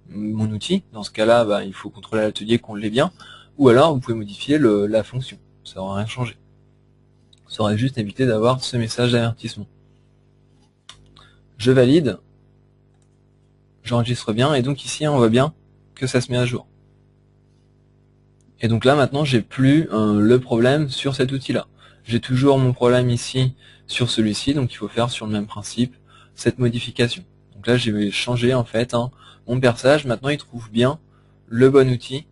A: mon outil. Dans ce cas-là, il faut contrôler à l'atelier qu'on l'ait bien. Ou alors, vous pouvez modifier la fonction. Ça n'aura rien changé. Ça aurait juste évité d'avoir ce message d'avertissement. Je valide. J'enregistre bien. Et donc ici, on voit bien que ça se met à jour. Et donc là, maintenant, j'ai plus le problème sur cet outil-là. J'ai toujours mon problème ici sur celui-ci. Donc, il faut faire sur le même principe cette modification. Donc là, je vais changer en fait mon perçage. Maintenant, il trouve bien le bon outil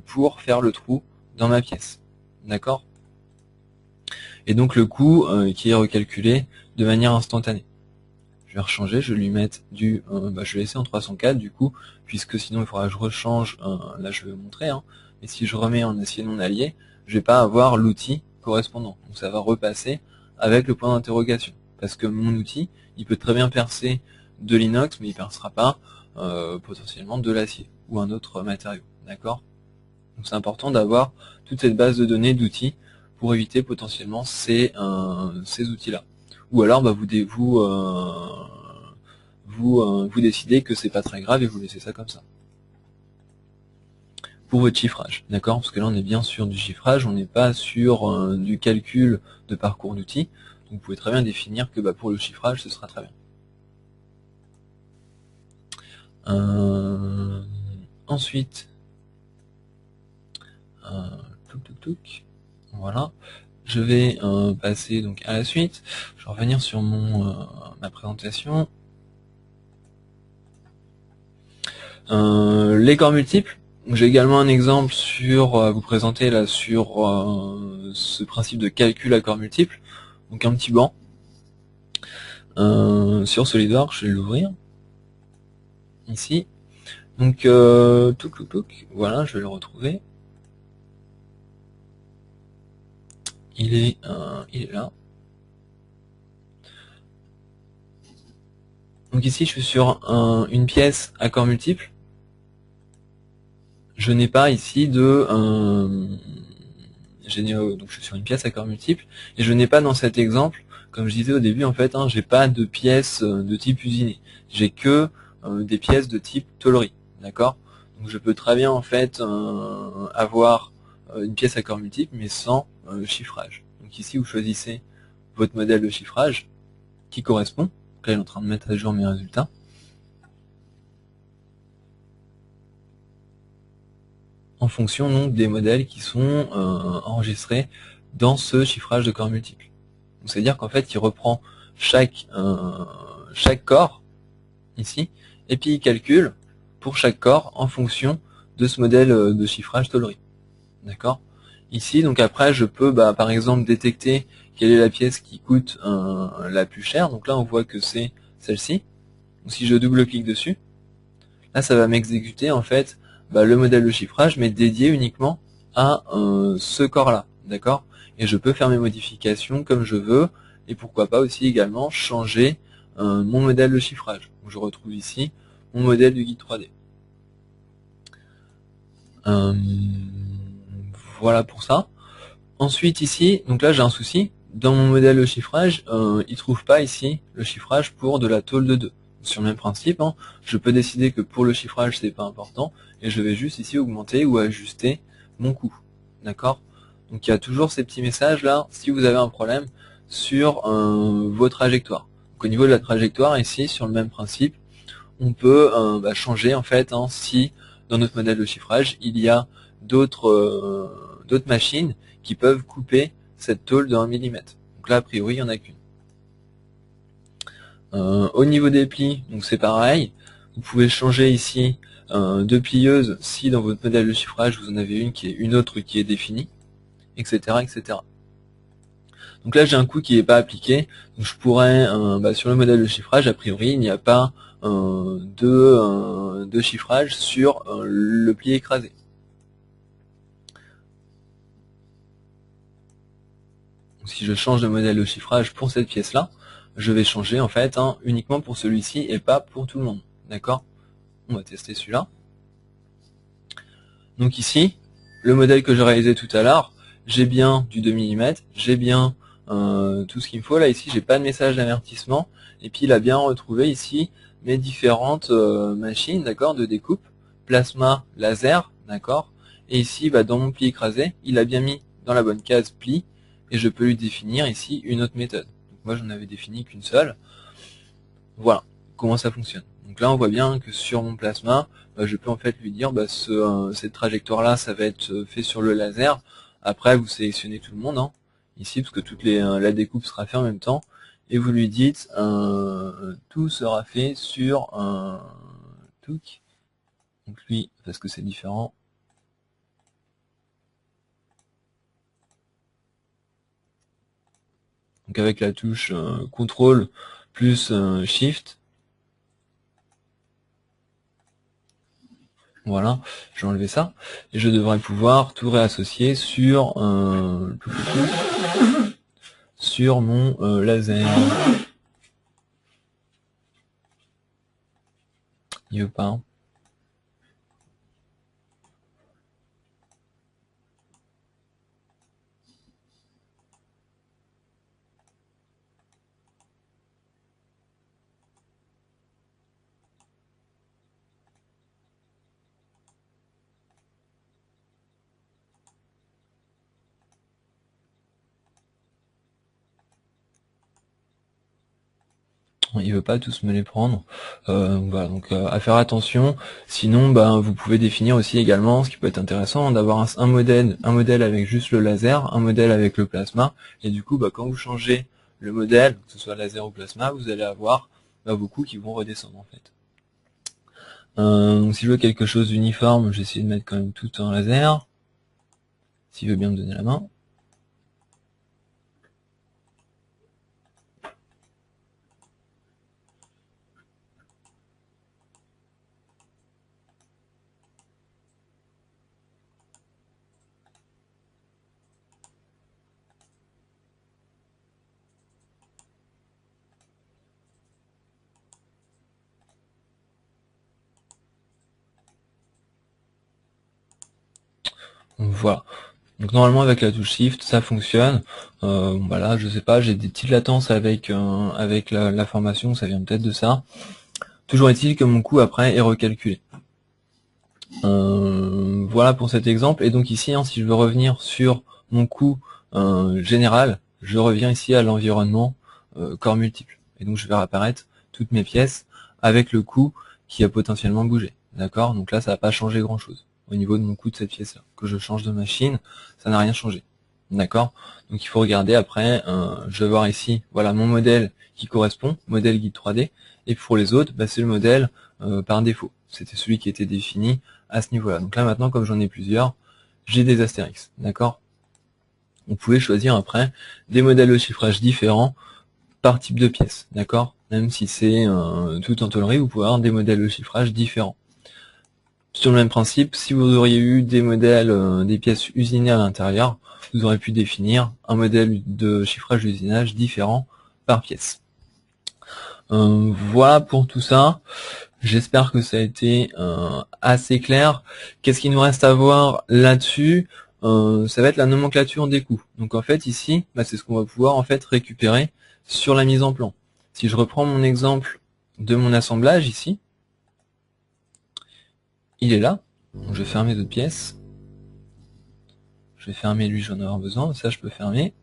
A: pour faire le trou dans ma pièce. D'accord? Et donc le coût qui est recalculé de manière instantanée. Je vais rechanger, je vais lui mettre du... je vais laisser en 304 du coup, puisque sinon il faudra que je rechange, là je vais vous montrer, mais si je remets en acier non allié, je vais pas avoir l'outil correspondant. Donc ça va repasser avec le point d'interrogation. Parce que mon outil, il peut très bien percer de l'inox, mais il percera pas potentiellement de l'acier ou un autre matériau. D'accord? Donc c'est important d'avoir toute cette base de données d'outils pour éviter potentiellement ces outils-là. Ou alors vous décidez que c'est pas très grave et vous laissez ça comme ça. Pour votre chiffrage, d'accord? Parce que là on est bien sur du chiffrage, on n'est pas sur du calcul de parcours d'outils. Donc vous pouvez très bien définir que pour le chiffrage ce sera très bien. Ensuite, voilà. Je vais passer donc à la suite. Je vais revenir sur ma présentation. Les corps multiples. J'ai également un exemple sur vous présenter là sur ce principe de calcul à corps multiples. Donc un petit banc sur SolidWorks. Je vais l'ouvrir ici. Donc voilà, je vais le retrouver. Il est là. Donc ici, je suis sur une pièce à corps multiples. Je n'ai pas ici de... donc je suis sur une pièce à corps multiples, et je n'ai pas dans cet exemple, comme je disais au début, en fait, j'ai pas de pièces de type usiné. J'ai que des pièces de type tôlerie. D'accord? Donc je peux très bien, en fait, avoir une pièce à corps multiples, mais sans chiffrage. Donc ici, vous choisissez votre modèle de chiffrage qui correspond. Donc là, il est en train de mettre à jour mes résultats. En fonction donc des modèles qui sont enregistrés dans ce chiffrage de corps multiples. C'est-à-dire qu'en fait, il reprend chaque corps, ici, et puis il calcule pour chaque corps en fonction de ce modèle de chiffrage Tollery. D'accord. Ici, donc après, je peux par exemple détecter quelle est la pièce qui coûte la plus chère. Donc là, on voit que c'est celle-ci. Si je double-clique dessus, là, ça va m'exécuter en fait le modèle de chiffrage, mais dédié uniquement à ce corps-là. D'accord. Et je peux faire mes modifications comme je veux, et pourquoi pas aussi également changer mon modèle de chiffrage. Donc, je retrouve ici mon modèle du guide 3D. Voilà pour ça. Ensuite ici, donc là j'ai un souci, dans mon modèle de chiffrage, il trouve pas ici le chiffrage pour de la tôle de 2. Sur le même principe, je peux décider que pour le chiffrage c'est pas important, et je vais juste ici augmenter ou ajuster mon coût. D'accord? Donc il y a toujours ces petits messages là, si vous avez un problème sur vos trajectoires. Donc au niveau de la trajectoire, ici, sur le même principe, on peut changer en fait si dans notre modèle de chiffrage, il y a d'autres machines qui peuvent couper cette tôle de 1 mm. Donc là, a priori, il n'y en a qu'une. Au niveau des plis, donc c'est pareil. Vous pouvez changer ici de plieuse si dans votre modèle de chiffrage, vous en avez une autre qui est définie, etc., etc. Donc là, j'ai un coût qui n'est pas appliqué. Donc je pourrais, sur le modèle de chiffrage, a priori, il n'y a pas de chiffrage sur le pli écrasé. Si je change de modèle de chiffrage pour cette pièce-là, je vais changer en fait uniquement pour celui-ci et pas pour tout le monde. D'accord? On va tester celui-là. Donc ici, le modèle que j'ai réalisé tout à l'heure, j'ai bien du 2 mm, j'ai bien tout ce qu'il me faut. Là, ici, j'ai pas de message d'avertissement. Et puis, il a bien retrouvé ici mes différentes machines, d'accord, de découpe, plasma, laser, d'accord. Et ici, dans mon pli écrasé, il a bien mis dans la bonne case pli, et je peux lui définir ici une autre méthode. Donc, moi, j'en avais défini qu'une seule. Voilà comment ça fonctionne. Donc là, on voit bien que sur mon plasma, je peux en fait lui dire, cette trajectoire-là, ça va être fait sur le laser. Après, vous sélectionnez tout le monde, ici, parce que la découpe sera faite en même temps, et vous lui dites, tout sera fait sur un touc. Donc lui, parce que c'est différent. Donc avec la touche CTRL plus SHIFT. Voilà, je vais enlever ça. Et je devrais pouvoir tout réassocier sur sur mon laser. Il veut pas. Il veut pas tous me les prendre. Voilà, donc à faire attention. Sinon, vous pouvez définir aussi également, ce qui peut être intéressant, d'avoir un modèle avec juste le laser, un modèle avec le plasma, et du coup, quand vous changez le modèle, que ce soit laser ou plasma, vous allez avoir vos coûts qui vont redescendre en fait. Donc si je veux quelque chose d'uniforme, je vais essayer de mettre quand même tout en laser. S'il veut bien me donner la main. Voilà. Donc normalement avec la touche Shift ça fonctionne. Voilà, je sais pas, j'ai des petites latences avec la formation, ça vient peut-être de ça. Toujours est-il que mon coût après est recalculé. Voilà pour cet exemple. Et donc ici, si je veux revenir sur mon coût général, je reviens ici à l'environnement corps multiple. Et donc je vais réapparaître toutes mes pièces avec le coût qui a potentiellement bougé. D'accord? Donc là, ça va pas changer grand-chose au niveau de mon coût de cette pièce-là. Que je change de machine, ça n'a rien changé. D'accord? Donc il faut regarder après, je vais voir ici, voilà mon modèle qui correspond, modèle guide 3D, et pour les autres, c'est le modèle par défaut. C'était celui qui était défini à ce niveau-là. Donc là maintenant, comme j'en ai plusieurs, j'ai des astérix, d'accord? Vous pouvez choisir après des modèles de chiffrage différents par type de pièce, d'accord? Même si c'est tout en tôlerie, vous pouvez avoir des modèles de chiffrage différents. Sur le même principe, si vous auriez eu des modèles, des pièces usinées à l'intérieur, vous aurez pu définir un modèle de chiffrage d'usinage différent par pièce. Voilà pour tout ça. J'espère que ça a été assez clair. Qu'est-ce qu'il nous reste à voir là-dessus? Ça va être la nomenclature des coûts. Donc en fait ici, c'est ce qu'on va pouvoir en fait récupérer sur la mise en plan. Si je reprends mon exemple de mon assemblage ici, il est là. Donc je vais fermer d'autres pièces. Je vais fermer lui, j'en ai avoir besoin. Ça, je peux fermer.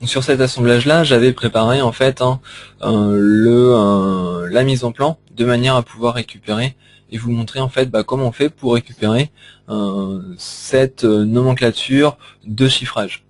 A: Donc sur cet assemblage-là, j'avais préparé en fait la mise en plan de manière à pouvoir récupérer et vous montrer en fait comment on fait pour récupérer cette nomenclature de chiffrage.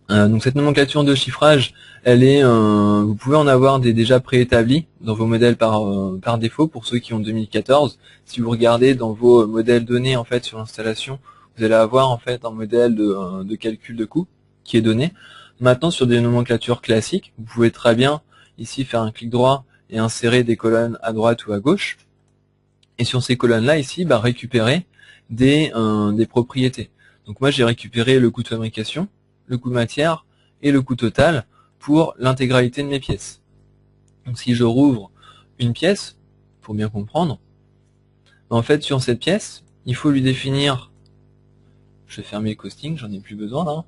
A: Donc cette nomenclature de chiffrage, elle est, vous pouvez en avoir des déjà préétablis dans vos modèles par défaut pour ceux qui ont 2014. Si vous regardez dans vos modèles donnés en fait sur l'installation, vous allez avoir en fait un modèle de calcul de coût qui est donné. Maintenant, sur des nomenclatures classiques, vous pouvez très bien ici faire un clic droit et insérer des colonnes à droite ou à gauche. Et sur ces colonnes-là, ici, récupérer des propriétés. Donc moi, j'ai récupéré le coût de fabrication, le coût de matière et le coût total pour l'intégralité de mes pièces. Donc si je rouvre une pièce, pour bien comprendre, en fait, sur cette pièce, il faut lui définir, je vais fermer le costing, j'en ai plus besoin là,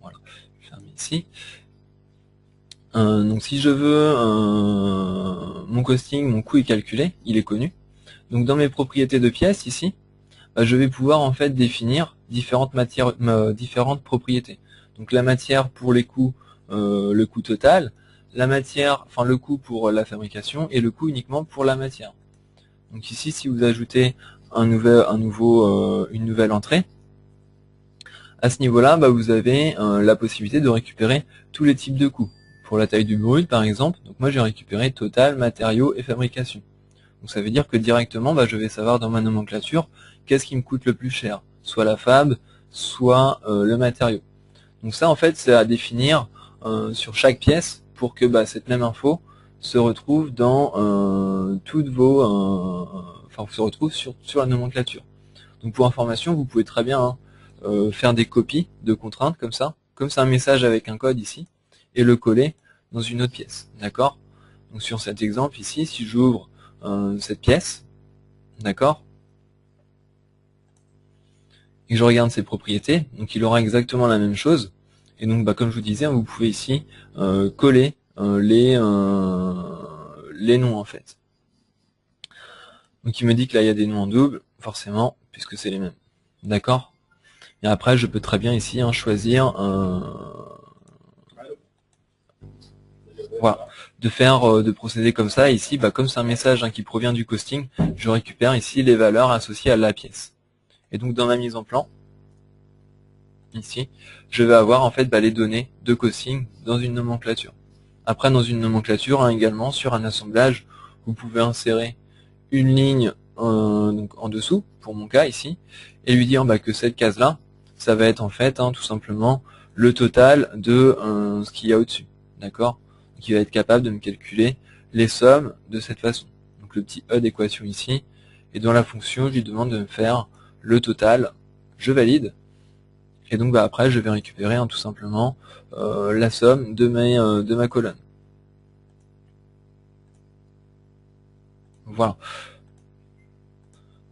A: voilà, je ferme ici. Donc si je veux mon costing, mon coût est calculé, il est connu. Donc dans mes propriétés de pièces ici, je vais pouvoir en fait définir différentes propriétés. Donc la matière pour les coûts, le coût total, la matière, enfin le coût pour la fabrication et le coût uniquement pour la matière. Donc ici, si vous ajoutez une nouvelle entrée, à ce niveau-là, vous avez la possibilité de récupérer tous les types de coûts. Pour la taille du brut, par exemple, donc moi j'ai récupéré total, matériaux et fabrication. Donc ça veut dire que directement, je vais savoir dans ma nomenclature qu'est-ce qui me coûte le plus cher, soit la fab, soit le matériau. Donc ça, en fait, c'est à définir sur chaque pièce pour que cette même info se retrouve dans toutes vos, se retrouve sur la nomenclature. Donc pour information, vous pouvez très bien faire des copies de contraintes comme c'est un message avec un code ici, et le coller dans une autre pièce, d'accord? Donc sur cet exemple ici, si j'ouvre cette pièce, d'accord, et que je regarde ses propriétés, donc il aura exactement la même chose, et donc comme je vous disais, vous pouvez ici coller les noms en fait. Donc il me dit que là il y a des noms en double, forcément, puisque c'est les mêmes, d'accord? Et après je peux très bien ici choisir voilà, de procéder comme ça. Ici, comme c'est un message qui provient du costing, je récupère ici les valeurs associées à la pièce. Et donc dans ma mise en plan, ici, je vais avoir en fait les données de costing dans une nomenclature. Après, dans une nomenclature, également sur un assemblage, vous pouvez insérer une ligne donc en dessous, pour mon cas ici, et lui dire que cette case-là, ça va être en fait tout simplement le total de ce qu'il y a au-dessus. D'accord? Qui va être capable de me calculer les sommes de cette façon. Donc le petit E d'équation ici, et dans la fonction, je lui demande de me faire le total, je valide, et donc après je vais récupérer tout simplement la somme de ma colonne. Voilà.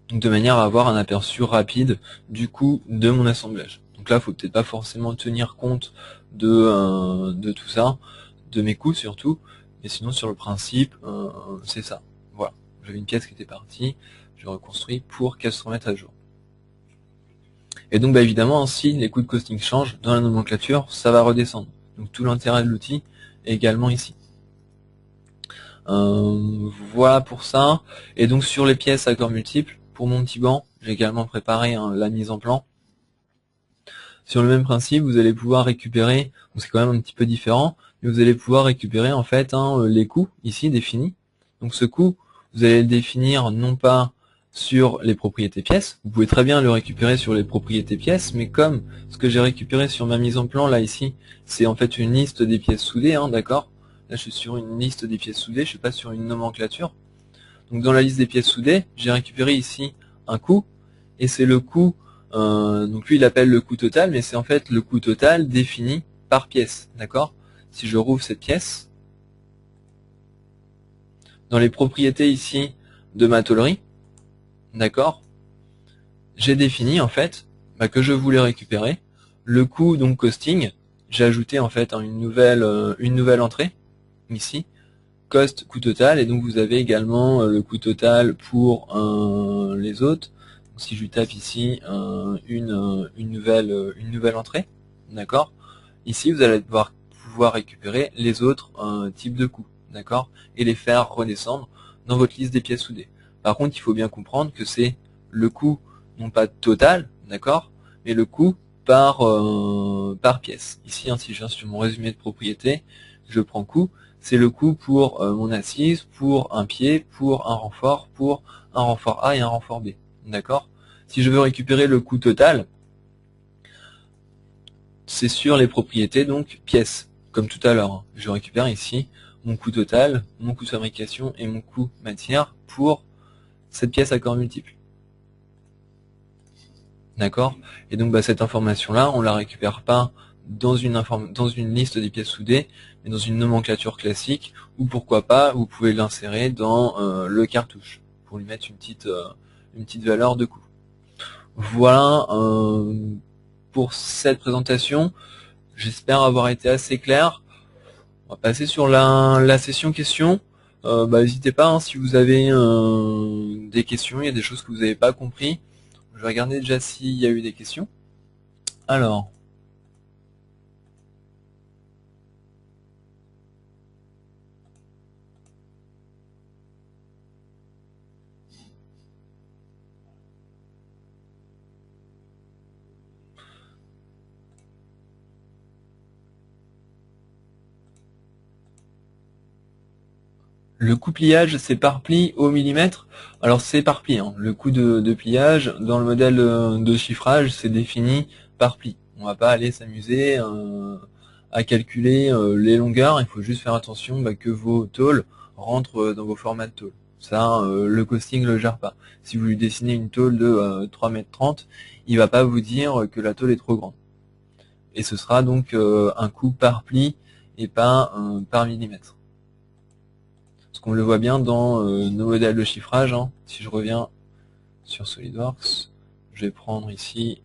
A: Donc de manière à avoir un aperçu rapide du coût de mon assemblage. Donc là, il faut peut-être pas forcément tenir compte de tout ça. de mes coûts surtout, mais sinon sur le principe, c'est ça. Voilà, j'avais une pièce qui était partie, j'ai reconstruit pour qu'elle se remette à jour. Et donc évidemment, si les coûts de costing changent dans la nomenclature, ça va redescendre. Donc tout l'intérêt de l'outil est également ici. Voilà pour ça. Et donc sur les pièces à corps multiples, pour mon petit banc, j'ai également préparé la mise en plan. Sur le même principe, vous allez pouvoir récupérer, c'est quand même un petit peu différent, mais vous allez pouvoir récupérer en fait les coûts ici définis. Donc ce coût, vous allez le définir non pas sur les propriétés pièces, vous pouvez très bien le récupérer sur les propriétés pièces, mais comme ce que j'ai récupéré sur ma mise en plan là ici, c'est en fait une liste des pièces soudées, d'accord. Là je suis sur une liste des pièces soudées, je suis pas sur une nomenclature. Donc dans la liste des pièces soudées, j'ai récupéré ici un coût, et c'est le coût, donc lui il appelle le coût total, mais c'est en fait le coût total défini par pièce, d'accord. Si je rouvre cette pièce, dans les propriétés ici de ma tôlerie, d'accord, j'ai défini en fait que je voulais récupérer le coût donc costing. J'ai ajouté en fait une nouvelle entrée ici, cost coût total, et donc vous avez également le coût total pour les autres. Donc, si je lui tape ici une nouvelle entrée, d'accord. Ici vous allez pouvoir récupérer les autres types de coûts, d'accord, et les faire redescendre dans votre liste des pièces soudées. Par contre, il faut bien comprendre que c'est le coût non pas total, d'accord, mais le coût par pièce. Ici, si je viens sur mon résumé de propriété, je prends coût, c'est le coût pour mon assise, pour un pied, pour un renfort A et un renfort B, d'accord. Si je veux récupérer le coût total, c'est sur les propriétés donc pièces, comme tout à l'heure. Je récupère ici mon coût total, mon coût de fabrication et mon coût matière pour cette pièce à corps multiple. D'accord. Et donc cette information-là, on la récupère pas dans une liste des pièces soudées, mais dans une nomenclature classique, ou pourquoi pas, vous pouvez l'insérer dans le cartouche, pour lui mettre une petite valeur de coût. Voilà pour cette présentation. J'espère avoir été assez clair. On va passer sur la session questions. N'hésitez pas si vous avez des questions, il y a des choses que vous n'avez pas compris. Je vais regarder déjà s'il y a eu des questions. Alors, le coût pliage, c'est par pli au millimètre. Alors c'est par pli. Le coût de pliage, dans le modèle de chiffrage, c'est défini par pli. On va pas aller s'amuser à calculer les longueurs. Il faut juste faire attention que vos tôles rentrent dans vos formats de tôle. Ça, le costing le gère pas. Si vous lui dessinez une tôle de 3,30 m, il va pas vous dire que la tôle est trop grande. Et ce sera donc un coût par pli et pas par millimètre. Parce qu'on le voit bien dans nos modèles de chiffrage. Si je reviens sur SolidWorks, je vais prendre ici,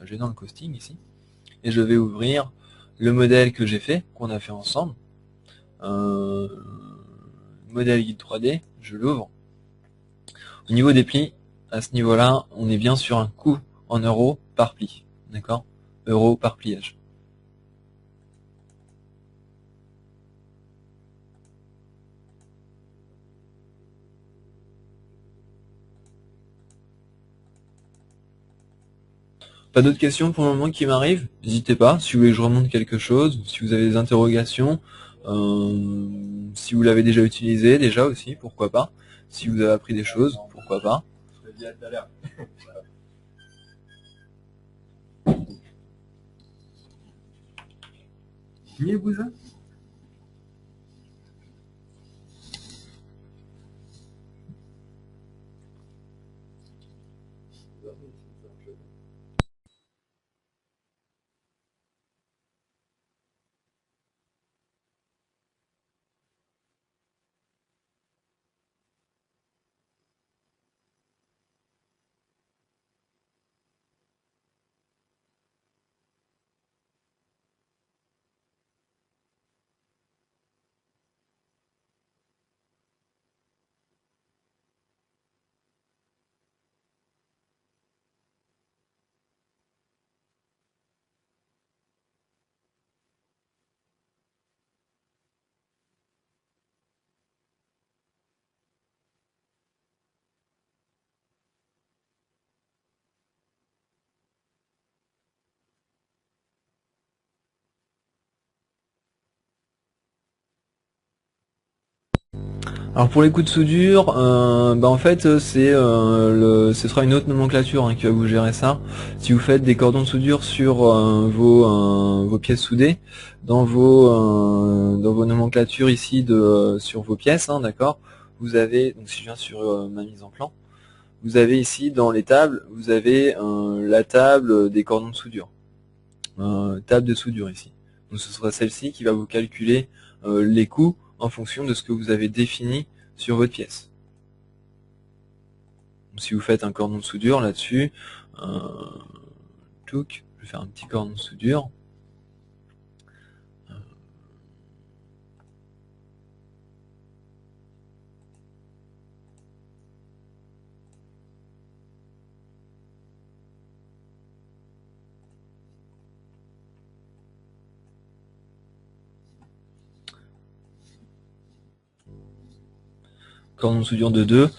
A: je vais dans le costing ici, et je vais ouvrir le modèle que j'ai fait, qu'on a fait ensemble. Modèle guide 3D, je l'ouvre. Au niveau des plis, à ce niveau-là, on est bien sur un coût en euros par pli. D'accord? Euros par pliage. Pas d'autres questions pour le moment qui m'arrivent? N'hésitez pas, si vous voulez que je remonte quelque chose, si vous avez des interrogations, si vous l'avez déjà utilisé, déjà aussi, pourquoi pas. Si vous avez appris des choses, pourquoi pas. Alors pour les coups de soudure, en fait ce sera une autre nomenclature hein, qui va vous gérer ça. Si vous faites des cordons de soudure sur vos pièces soudées, dans vos nomenclatures ici sur vos pièces, hein, d'accord, vous avez, donc si je viens sur ma mise en plan, vous avez ici dans les tables, vous avez la table des cordons de soudure, table de soudure ici. Donc ce sera celle-ci qui va vous calculer les coûts en fonction de ce que vous avez défini sur votre pièce. Donc, si vous faites un cordon de soudure là-dessus, je vais faire un petit cordon de soudure. Cordon de soudure de 2.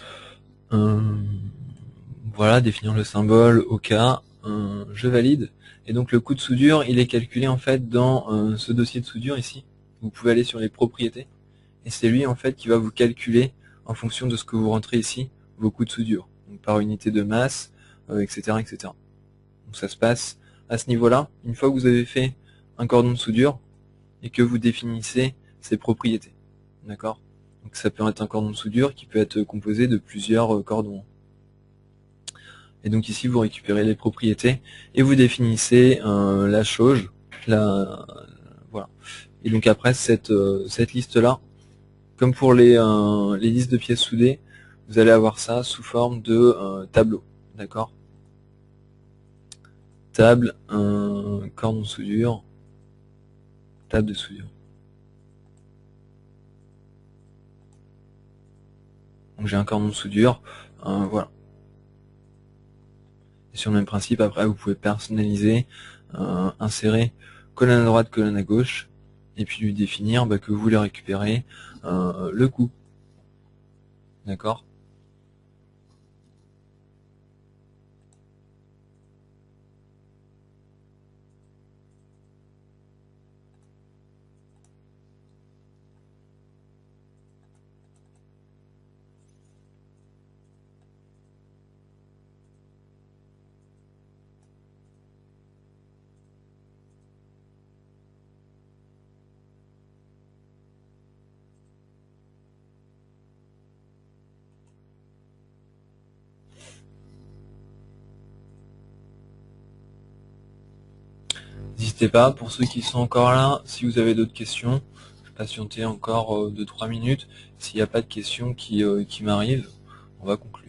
A: Voilà, définir le symbole au cas, je valide. Et donc le coût de soudure, il est calculé en fait dans ce dossier de soudure ici. Vous pouvez aller sur les propriétés. Et c'est lui en fait qui va vous calculer en fonction de ce que vous rentrez ici, vos coûts de soudure. Donc par unité de masse, etc., etc. Donc ça se passe à ce niveau-là, une fois que vous avez fait un cordon de soudure et que vous définissez ses propriétés. D'accord? Donc ça peut être un cordon de soudure qui peut être composé de plusieurs cordons. Et donc ici vous récupérez les propriétés et vous définissez la jauge, voilà. Et donc après cette liste-là, comme pour les listes de pièces soudées, vous allez avoir ça sous forme de tableau, d'accord? Table, cordon de soudure, table de soudure. Donc j'ai un cordon de soudure, voilà. Et sur le même principe, après vous pouvez personnaliser, insérer colonne à droite, colonne à gauche, et puis lui définir que vous voulez récupérer le coût. D'accord? N'hésitez pas, pour ceux qui sont encore là, si vous avez d'autres questions, je vais patienter encore 2-3 minutes. S'il n'y a pas de questions qui m'arrivent, on va conclure.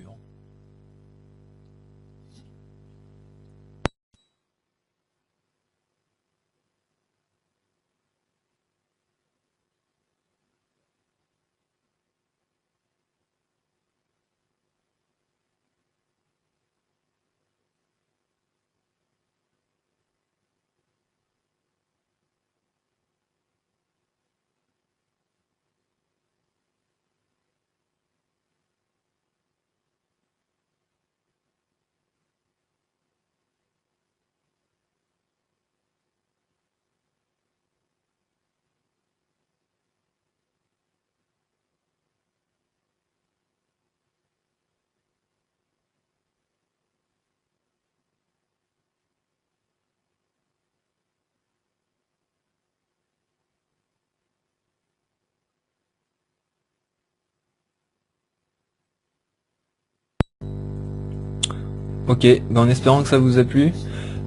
A: Ok, en espérant que ça vous a plu,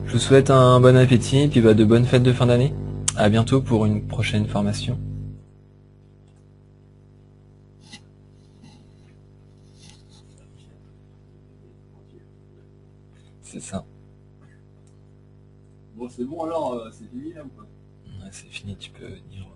A: je vous souhaite un bon appétit et puis de bonnes fêtes de fin d'année. À bientôt pour une prochaine formation. C'est ça.
B: Bon, c'est bon alors, c'est fini là ou pas?
A: Ouais, c'est fini, tu peux venir.